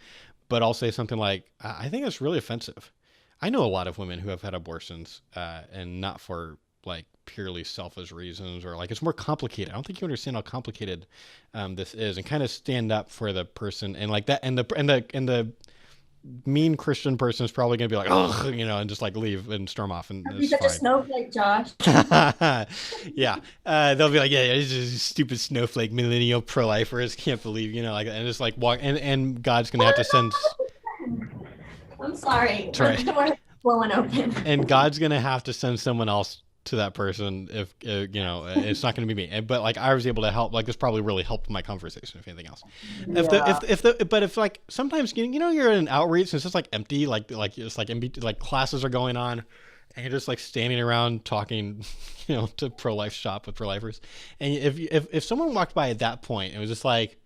but I'll say something like, I think it's really offensive. I know a lot of women who have had abortions and not for like purely selfish reasons or like it's more complicated. I don't think you understand how complicated this is, and kind of stand up for the person and like that. And the mean Christian person is probably going to be like, oh, and just like leave and storm off. And you're such a snowflake, Josh. Yeah, they'll be like, yeah, it's just stupid snowflake millennial pro-lifers. Can't believe like, and just like walk. And God's going to have to send. I'm sorry. Right. The door is blowing open. And God's going to have to send someone else to that person if, it's not going to be me. But like I was able to help, like this probably really helped my conversation, if anything else. Yeah. But if like sometimes, you're in an outreach and it's just like empty, like it's like empty, like classes are going on and you're just like standing around talking, to pro-life shop with pro-lifers. And if someone walked by at that point, it was just like,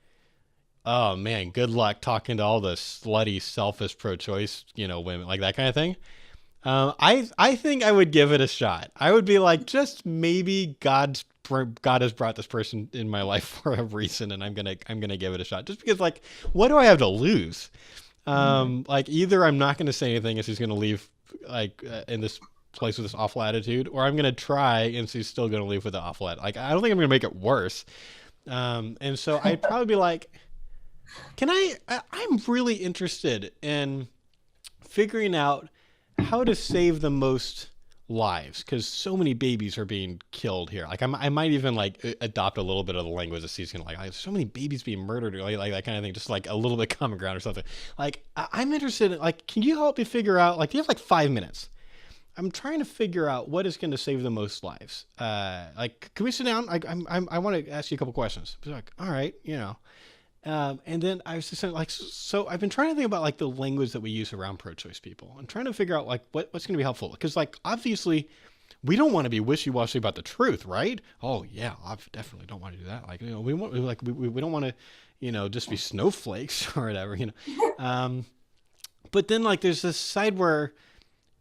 oh man, good luck talking to all the slutty, selfish pro-choice, women, like that kind of thing. I think I would give it a shot. I would be like, just maybe God has brought this person in my life for a reason, and I'm gonna give it a shot. Just because, like, what do I have to lose? Like, either I'm not gonna say anything and she's gonna leave, like, in this place with this awful attitude, or I'm gonna try and she's still gonna leave with the awful attitude. Like, I don't think I'm gonna make it worse. And so I'd probably be like, I'm really interested in figuring out how to save the most lives, because so many babies are being killed here. Like I might even like adopt a little bit of the language that season, like so many babies being murdered, or like that kind of thing, just like a little bit common ground or something. Like I'm interested in, like, can you help me figure out, like, do you have like 5 minutes? I'm trying to figure out what is going to save the most lives. Like, can we sit down? I want to ask you a couple questions. Like, all right, and then I was just saying, like, so I've been trying to think about like the language that we use around pro-choice people. I'm trying to figure out like what's going to be helpful, because like obviously we don't want to be wishy-washy about the truth, right? Oh yeah, I definitely don't want to do that. Like, we don't want to, just be snowflakes or whatever, But then like there's this side where,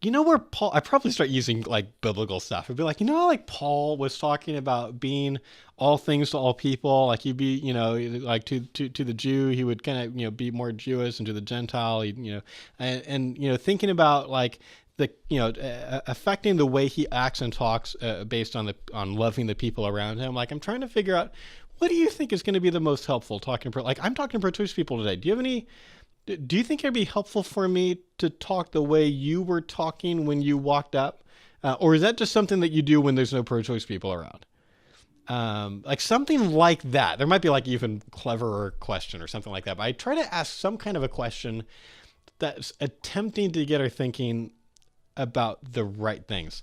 where Paul, I probably start using like biblical stuff. I'd be like, like Paul was talking about being all things to all people. Like he'd be, like to the Jew, he would kind of, be more Jewish, and to the Gentile, and thinking about like the, affecting the way he acts and talks based on loving the people around him. Like I'm trying to figure out, what do you think is going to be the most helpful I'm talking to pro-choice people today. Do you think it'd be helpful for me to talk the way you were talking when you walked up? Or is that just something that you do when there's no pro-choice people around? Like something like that. There might be like even cleverer question or something like that. But I try to ask some kind of a question that's attempting to get her thinking about the right things.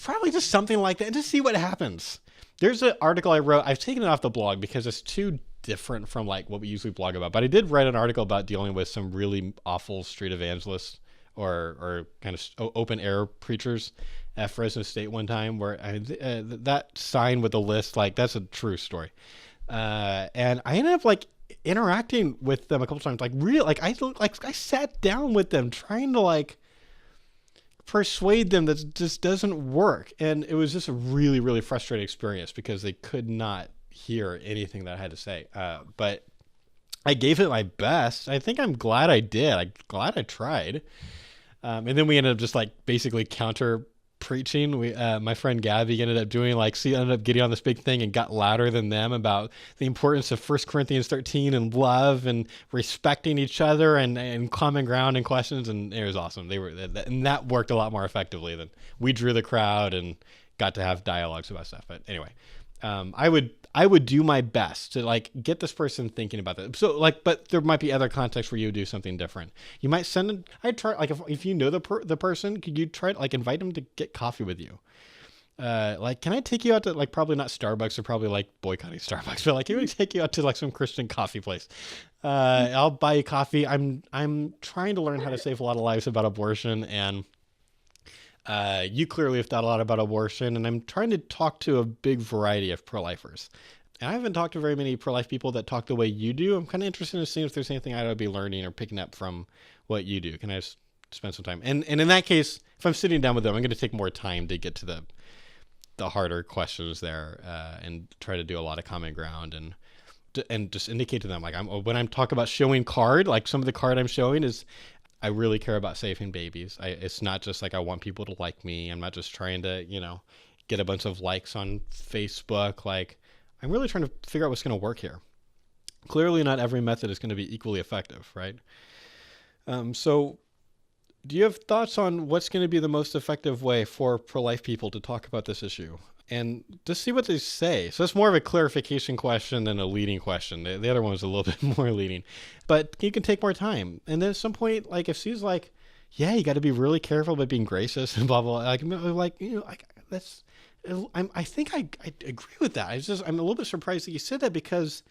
Probably just something like that, and just see what happens. There's an article I wrote. I've taken it off the blog because it's too different from like what we usually blog about, but I did write an article about dealing with some really awful street evangelists or kind of open air preachers at Fresno State one time, where that sign with the list, like that's a true story. And I ended up like interacting with them a couple times, like real, like I sat down with them trying to like persuade them that just doesn't work. And it was just a really, really frustrating experience because they could not hear anything that I had to say. But I gave it my best. I think I'm glad I did. I'm glad I tried. And then we ended up just like basically counter preaching. My friend Gabby ended up doing ended up getting on this big thing and got louder than them about the importance of 1 Corinthians 13 and love and respecting each other and common ground and questions. And it was awesome. And that worked a lot more effectively than we drew the crowd and got to have dialogues about stuff. But anyway, I I would do my best to like get this person thinking about that. So like, but there might be other contexts where you would do something different. You might I'd try, like if you know the person, could you try to like invite them to get coffee with you? Like, can I take you out to like, probably not Starbucks, or probably like boycotting Starbucks, but like, can we take you out to like some Christian coffee place? I'll buy you coffee. I'm trying to learn how to save a lot of lives about abortion, and you clearly have thought a lot about abortion, and I'm trying to talk to a big variety of pro-lifers. And I haven't talked to very many pro-life people that talk the way you do. I'm kind of interested in seeing if there's anything I would be learning or picking up from what you do. Can I just spend some time? And in that case, if I'm sitting down with them, I'm going to take more time to get to the harder questions there, and try to do a lot of common ground, and just indicate to them, like, when I'm talking about showing card, like some of the card I'm showing is, I really care about saving babies. It's not just like I want people to like me. I'm not just trying to, get a bunch of likes on Facebook. Like, I'm really trying to figure out what's going to work here. Clearly not every method is going to be equally effective, right? So do you have thoughts on what's going to be the most effective way for pro-life people to talk about this issue? And just see what they say. So it's more of a clarification question than a leading question. The other one was a little bit more leading. But you can take more time. And then at some point, like if she's like, yeah, you got to be really careful about being gracious and blah, blah, blah. I think I agree with that. I'm a little bit surprised that you said that, because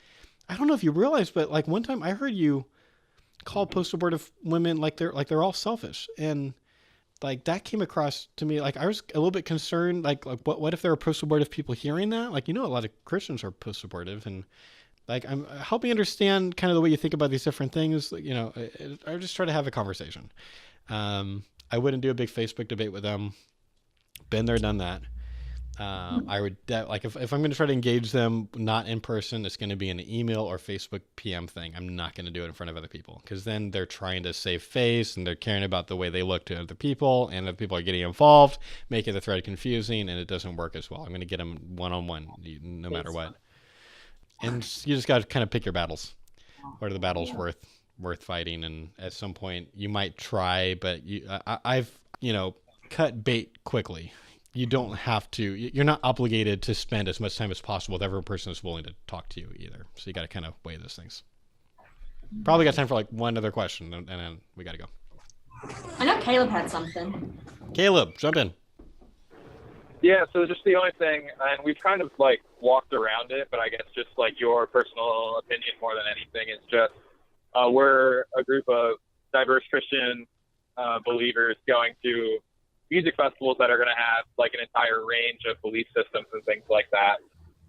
I don't know if you realize, but like one time I heard you call post-abortive women like they're all selfish, and like that came across to me like I was a little bit concerned. Like what if there are post-abortive people hearing that? Like, a lot of Christians are post-abortive, and like I'm helping understand kind of the way you think about these different things. I just try to have a conversation. I wouldn't do a big Facebook debate with them. Been there, done that. I would if I'm going to try to engage them not in person, it's going to be an email or Facebook PM thing. I'm not going to do it in front of other people, because then they're trying to save face and they're caring about the way they look to other people, and other people are getting involved, making the thread confusing, and it doesn't work as well. I'm going to get them one-on-one no matter what. And you just got to kind of pick your battles. What are the battles worth fighting? And at some point you might try, but I've cut bait quickly. You don't have to, you're not obligated to spend as much time as possible with every person that's willing to talk to you either. So you got to kind of weigh those things. Probably got time for like one other question, and then we got to go. I know Caleb had something. Caleb, jump in. Yeah, so just the only thing, and we've kind of like walked around it, but I guess just like your personal opinion more than anything, is just we're a group of diverse Christian believers going to music festivals that are going to have like an entire range of belief systems and things like that.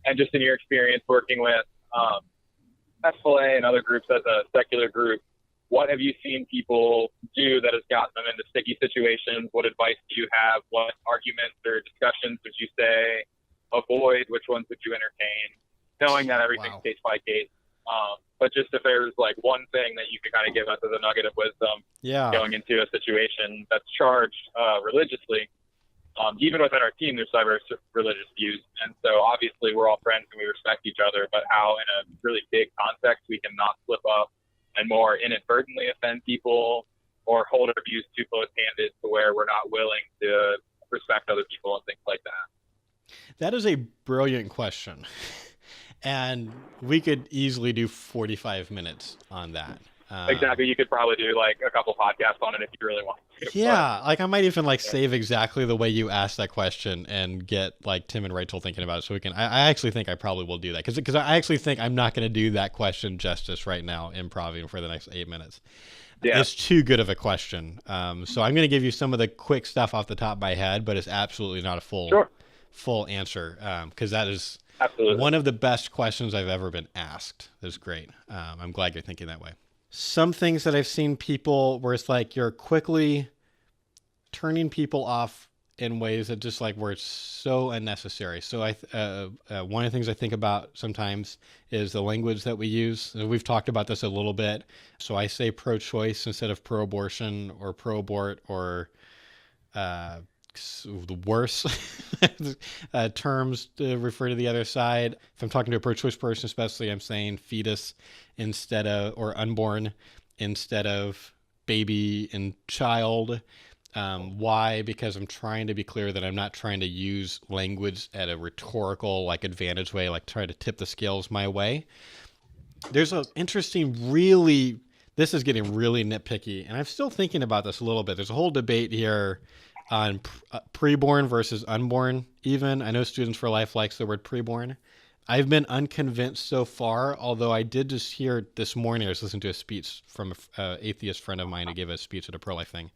And just in your experience working with SFLA and other groups as a secular group, what have you seen people do that has gotten them into sticky situations? What advice do you have? What arguments or discussions would you say avoid? Which ones would you entertain? Knowing that everything's case by case. But just if there's like one thing that you could kind of give us as a nugget of wisdom going into a situation that's charged religiously, even within our team, there's diverse religious views. And so obviously we're all friends and we respect each other, but how in a really big context we can not slip up and more inadvertently offend people or hold our views too close-handed to where we're not willing to respect other people and things like that. That is a brilliant question. And we could easily do 45 minutes on that. Exactly. You could probably do like a couple podcasts on it if you really want to. Yeah. Like I might even save exactly the way you asked that question and get like Tim and Rachel thinking about it. So we can, I actually think I probably will do that. Cause I actually think I'm not going to do that question justice right now, improvising for the next 8 minutes. Yeah. It's too good of a question. So I'm going to give you some of the quick stuff off the top of my head, but it's absolutely not a full answer. Cause that is one of the best questions I've ever been asked. That's great. I'm glad you're thinking that way. Some things that I've seen people where it's like you're quickly turning people off in ways that just like where it's so unnecessary. So one of the things I think about sometimes is the language that we use. We've talked about this a little bit. So I say pro-choice instead of pro-abortion or pro-abort or the worse terms to refer to the other side. If I'm talking to a pro-choice person, especially, I'm saying fetus instead of, or unborn instead of baby and child. Why? Because I'm trying to be clear that I'm not trying to use language at a rhetorical, like, advantage way, like try to tip the scales my way. There's an interesting, really, this is getting really nitpicky, and I'm still thinking about this a little bit. There's a whole debate here on preborn versus unborn even. I know Students for Life likes the word preborn. I've been unconvinced so far, although I did just hear this morning, I was listening to a speech from an atheist friend of mine who gave a speech at a pro-life thing,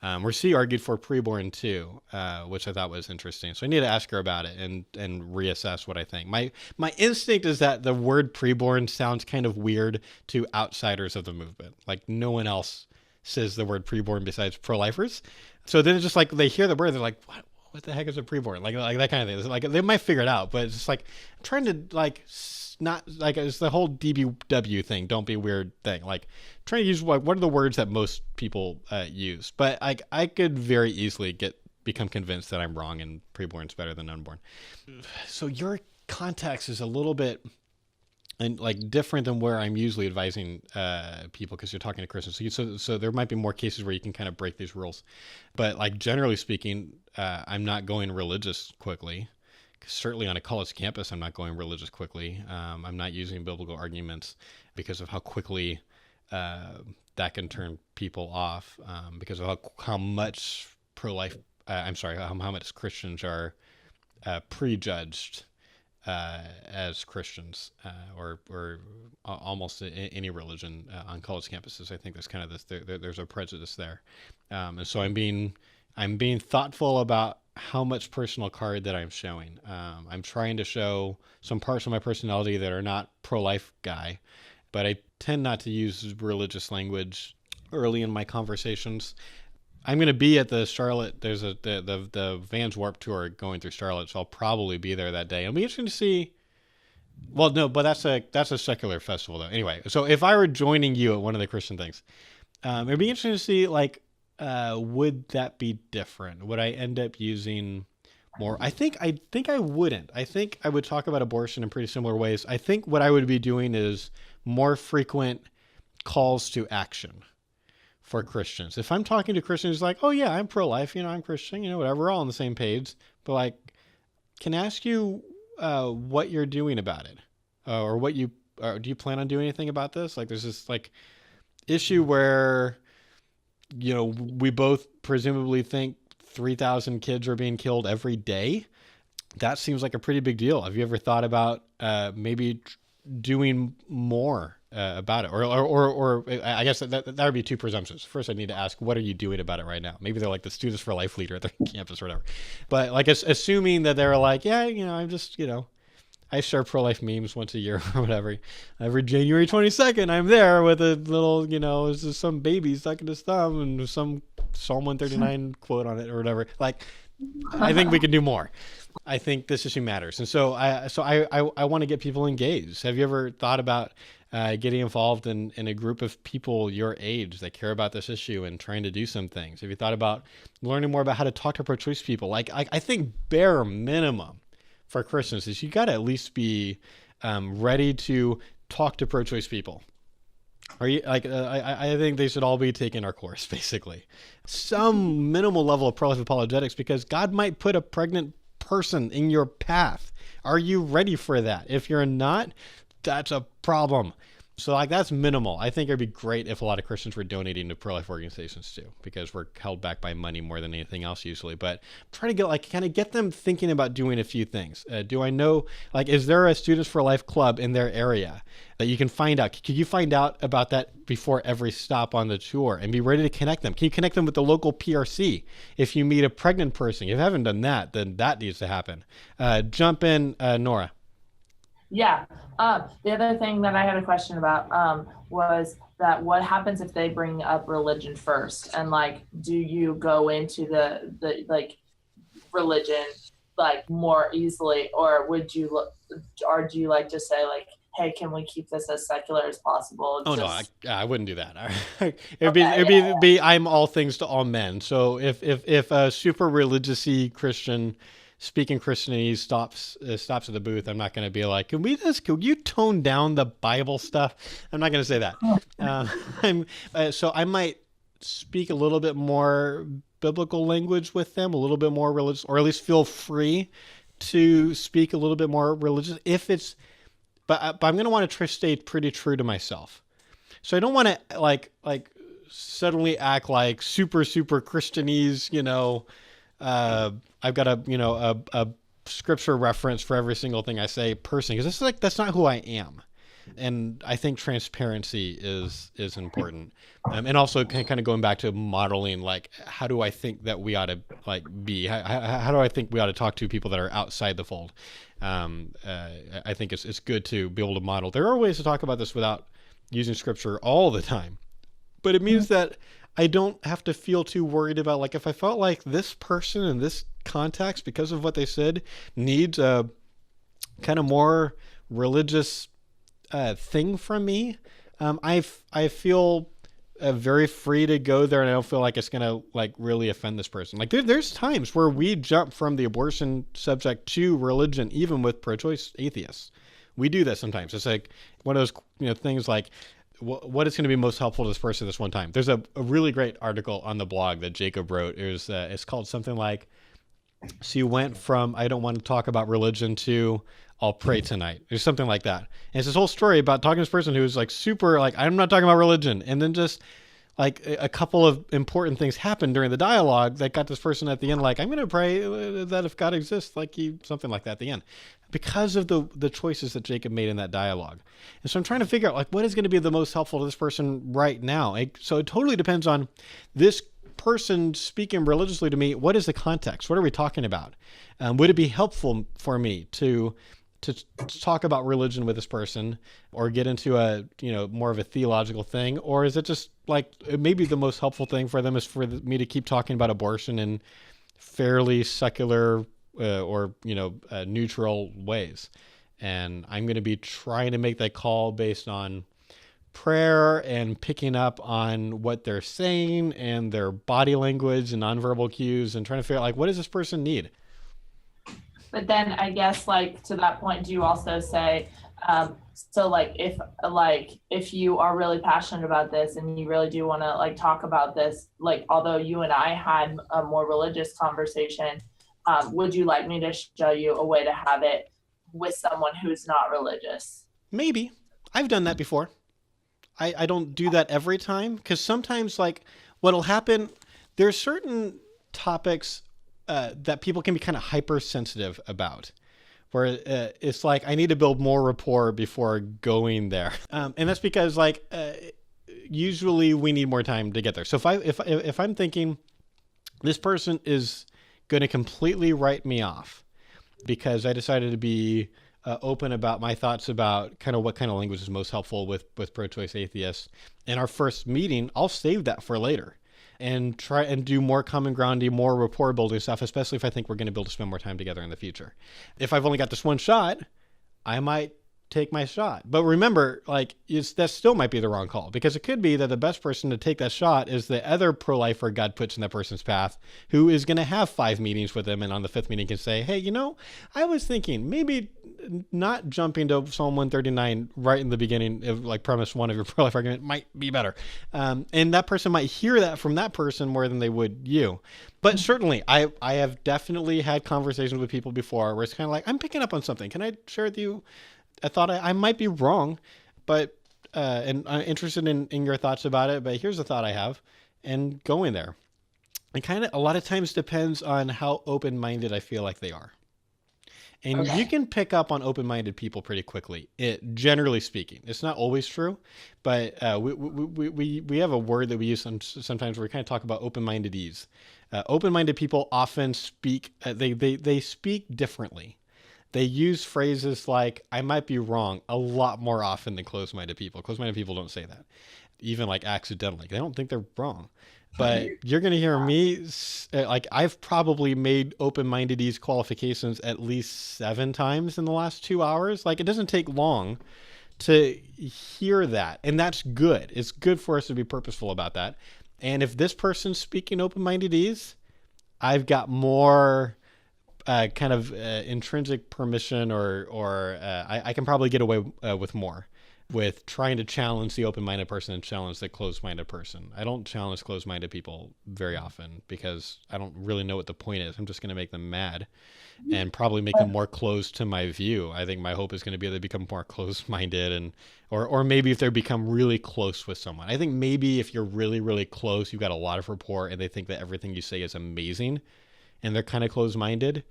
where she argued for preborn too, which I thought was interesting. So I need to ask her about it and reassess what I think. My instinct is that the word preborn sounds kind of weird to outsiders of the movement. Like no one else says the word preborn besides pro-lifers. So then it's just like they hear the word, they're like, what the heck is a preborn? Like that kind of thing. It's like they might figure it out, but it's just like I'm trying to like not like it's the whole DBW thing. Don't be weird thing. Like trying to use like what are the words that most people use. But I could very easily become convinced that I'm wrong and preborn's better than unborn. So your context is a little bit and like different than where I'm usually advising people because you're talking to Christians. So there might be more cases where you can kind of break these rules. But like generally speaking, I'm not going religious quickly. Certainly on a college campus, I'm not going religious quickly. I'm not using biblical arguments because of how quickly that can turn people off because of how much pro-life, how much Christians are prejudged as Christians or almost any religion on college campuses. I think there's kind of this there's a prejudice there, and so I'm being thoughtful about how much personal card that I'm showing. I'm trying to show some parts of my personality that are not pro-life guy, but I tend not to use religious language early in my conversations. I'm going to be at the Charlotte. There's the Vans Warped Tour going through Charlotte, so I'll probably be there that day. It'll be interesting to see. Well, no, but that's a secular festival though. Anyway, so if I were joining you at one of the Christian things, it'd be interesting to see like, would that be different? Would I end up using more? I think I wouldn't. I think I would talk about abortion in pretty similar ways. I think what I would be doing is more frequent calls to action for Christians. If I'm talking to Christians like, oh yeah, I'm pro-life, I'm Christian, whatever, we're all on the same page, but like, can I ask you what you're doing about it? Or do you plan on doing anything about this? Like there's this like issue where, we both presumably think 3,000 kids are being killed every day. That seems like a pretty big deal. Have you ever thought about maybe doing more about it? Or I guess that would be two presumptions. First, I need to ask, what are you doing about it right now? Maybe they're like the Students for Life leader at their campus or whatever. But like assuming that they're like, yeah, I'm just, I share pro-life memes once a year or whatever. Every January 22nd, I'm there with a little, it's just some baby stuck in his thumb and some Psalm 139 quote on it or whatever. Like, I think we can do more. I think this issue matters. And so I want to get people engaged. Have you ever thought about getting involved in a group of people your age that care about this issue and trying to do some things? Have you thought about learning more about how to talk to pro-choice people? Like, I think bare minimum for Christians is you got to at least be ready to talk to pro-choice people. Are you like? I think they should all be taking our course, basically. Some minimal level of pro-life apologetics, because God might put a pregnant person in your path. Are you ready for that? If you're not, that's a problem. So like that's minimal. I think it'd be great if a lot of Christians were donating to pro-life organizations too, because we're held back by money more than anything else usually. But I'm trying to get them thinking about doing a few things. Do I know, like, is there a Students for Life club in their area that you can find out? Can you find out about that before every stop on the tour and be ready to connect them? Can you connect them with the local PRC? If you meet a pregnant person, if you haven't done that, then that needs to happen. Jump in, Nora. Yeah. The other thing that I had a question about was that what happens if they bring up religion first, and like, do you go into the like religion like more easily, or would you look, or do you like to say like, hey, can we keep this as secular as possible? Oh, no, I wouldn't do that. It'd be I'm all things to all men. So if a super religious-y Christian speaking Christianese stops at the booth, I'm not going to be like, can you tone down the Bible stuff? I'm not going to say that. So I might speak a little bit more biblical language with them, a little bit more religious, or at least feel free to speak a little bit more religious if it's, but I'm going to want to stay pretty true to myself. So I don't want to like suddenly act like super Christianese, I've got a scripture reference for every single thing I say person, because that's not who I am. And I think transparency is important. And also kind of going back to modeling, like, how do I think that we ought to be? How do I think we ought to talk to people that are outside the fold? I think it's good to be able to model. There are ways to talk about this without using scripture all the time, but it means that I don't have to feel too worried about, like, if I felt like this person in this context, because of what they said, needs a kind of more religious thing from me, I feel very free to go there, and I don't feel like it's gonna really offend this person. Like there's times where we jump from the abortion subject to religion, even with pro-choice atheists. We do that sometimes. It's like one of those things like, what is going to be most helpful to this person this one time. There's a really great article on the blog that Jacob wrote. It's called something like, so you went from I don't want to talk about religion to I'll pray tonight, or something like that. And it's this whole story about talking to this person who was like super I'm not talking about religion, and then just like a couple of important things happened during the dialogue that got this person at the end like, I'm going to pray that if God exists, something like that at the end, because of the choices that Jacob made in that dialogue. And so I'm trying to figure out what is going to be the most helpful to this person right now. So it totally depends on this person speaking religiously to me. What is the context? What are we talking about? Would it be helpful for me to talk about religion with this person, or get into a more of a theological thing? Or is it just maybe the most helpful thing for them is for me to keep talking about abortion in fairly secular or neutral ways? And I'm going to be trying to make that call based on prayer and picking up on what they're saying and their body language and nonverbal cues, and trying to figure out what does this person need. But then I guess to that point, do you also say, if you are really passionate about this and you really do want to talk about this, although you and I had a more religious conversation, would you like me to show you a way to have it with someone who's not religious? Maybe. I've done that before. I don't do that every time, because sometimes what'll happen, there's certain topics that people can be kind of hypersensitive about, where it's I need to build more rapport before going there. And that's because usually we need more time to get there. So if I'm thinking this person is going to completely write me off because I decided to be open about my thoughts about kind of what kind of language is most helpful with pro-choice atheists in our first meeting, I'll save that for later and try and do more common grounding, more rapport building stuff, especially if I think we're going to be able to spend more time together in the future. If I've only got this one shot, I might take my shot. But remember, that still might be the wrong call, because it could be that the best person to take that shot is the other pro-lifer God puts in that person's path, who is going to have 5 meetings with them, and on the 5th meeting can say, hey, I was thinking maybe not jumping to Psalm 139 right in the beginning of premise 1 of your pro-life argument might be better. And that person might hear that from that person more than they would you. But certainly, I have definitely had conversations with people before where it's kind of I'm picking up on something. Can I share with you? I thought I might be wrong, but and I'm interested in your thoughts about it, but here's a thought I have, and going there. It kind of a lot of times depends on how open-minded I feel like they are. And you can pick up on open-minded people pretty quickly, generally speaking. It's not always true, but we have a word that we use sometimes where we kind of talk about open-minded ease. Open-minded people often speak, they speak differently. They use phrases like, I might be wrong, a lot more often than closed-minded people. Closed-minded people don't say that, even accidentally. They don't think they're wrong. But you're going to hear me, I've probably made open-minded ease qualifications at least 7 times in the last 2 hours. It doesn't take long to hear that. And that's good. It's good for us to be purposeful about that. And if this person's speaking open-minded ease, I've got more kind of intrinsic permission, or I can probably get away with more with trying to challenge the open-minded person and challenge the closed-minded person. I don't challenge closed-minded people very often because I don't really know what the point is. I'm just going to make them mad and probably make them more closed to my view. I think my hope is going to be they become more closed-minded, and or maybe if they become really close with someone. I think maybe if you're really, really close, you've got a lot of rapport, and they think that everything you say is amazing, and they're kind of closed-minded,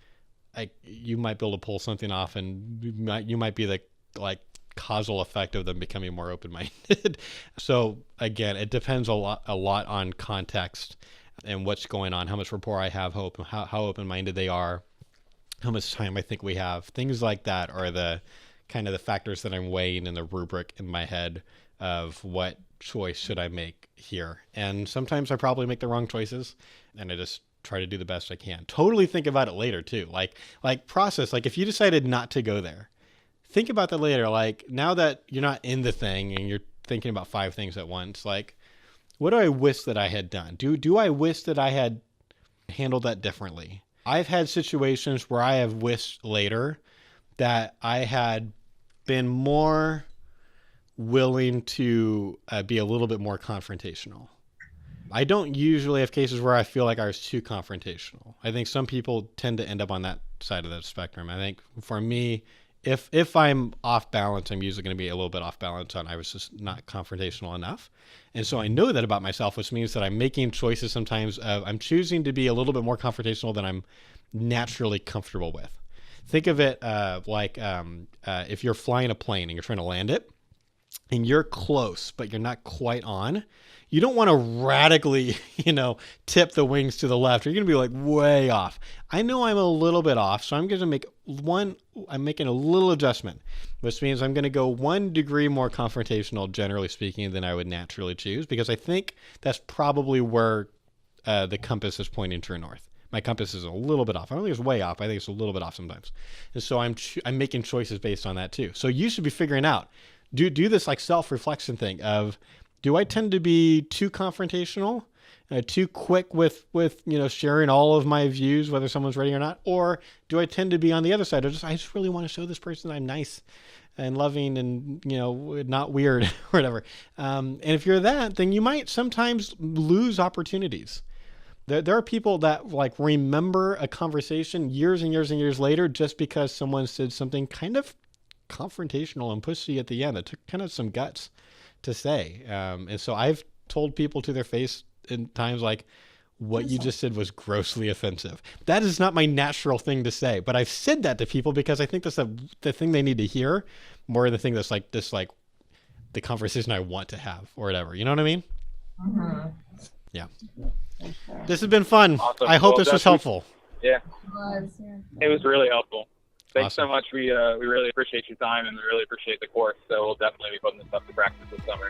you might be able to pull something off, and you might be the causal effect of them becoming more open-minded. So again, it depends a lot on context and what's going on, how much rapport I have, how open-minded they are, how much time I think we have. Things like that are the kind of the factors that I'm weighing in the rubric in my head of what choice should I make here. And sometimes I probably make the wrong choices, and I just try to do the best I can. Totally think about it later too. Like process, like if you decided not to go there, think about that later. Like now that you're not in the thing and you're thinking about 5 things at once, like what do I wish that I had done? Do I wish that I had handled that differently? I've had situations where I have wished later that I had been more willing to be a little bit more confrontational. I don't usually have cases where I feel like I was too confrontational. I think some people tend to end up on that side of the spectrum. I think for me, if I'm off balance, I'm usually going to be a little bit off balance on I was just not confrontational enough. And so I know that about myself, which means that I'm making choices sometimes. I'm choosing to be a little bit more confrontational than I'm naturally comfortable with. Think of it like if you're flying a plane and you're trying to land it and you're close, but you're not quite on. You don't want to radically, tip the wings to the left. You're going to be like way off. I know I'm a little bit off, so I'm going to make I'm making a little adjustment, which means I'm going to go 1 degree more confrontational, generally speaking, than I would naturally choose, because I think that's probably where the compass is pointing true north. My compass is a little bit off. I don't think it's way off. I think it's a little bit off sometimes. And so I'm making choices based on that too. So you should be figuring out, do this like self-reflection thing of, do I tend to be too confrontational, too quick with sharing all of my views, whether someone's ready or not? Or do I tend to be on the other side? I just really want to show this person I'm nice and loving and, not weird or whatever. And if you're that, then you might sometimes lose opportunities. There are people that remember a conversation years and years and years later just because someone said something kind of confrontational and pushy at the end. It took kind of some guts to say. And so I've told people to their face in times like, what you just said was grossly offensive. That is not my natural thing to say, but I've said that to people because I think that's the thing they need to hear more than the thing that's the conversation I want to have or whatever. You know what I mean? Mm-hmm. Yeah. This has been fun. Awesome. I hope this was helpful. Yeah. It was really helpful. Thanks Awesome. so much. We really appreciate your time and we really appreciate the course. So we'll definitely be putting this stuff to practice this summer.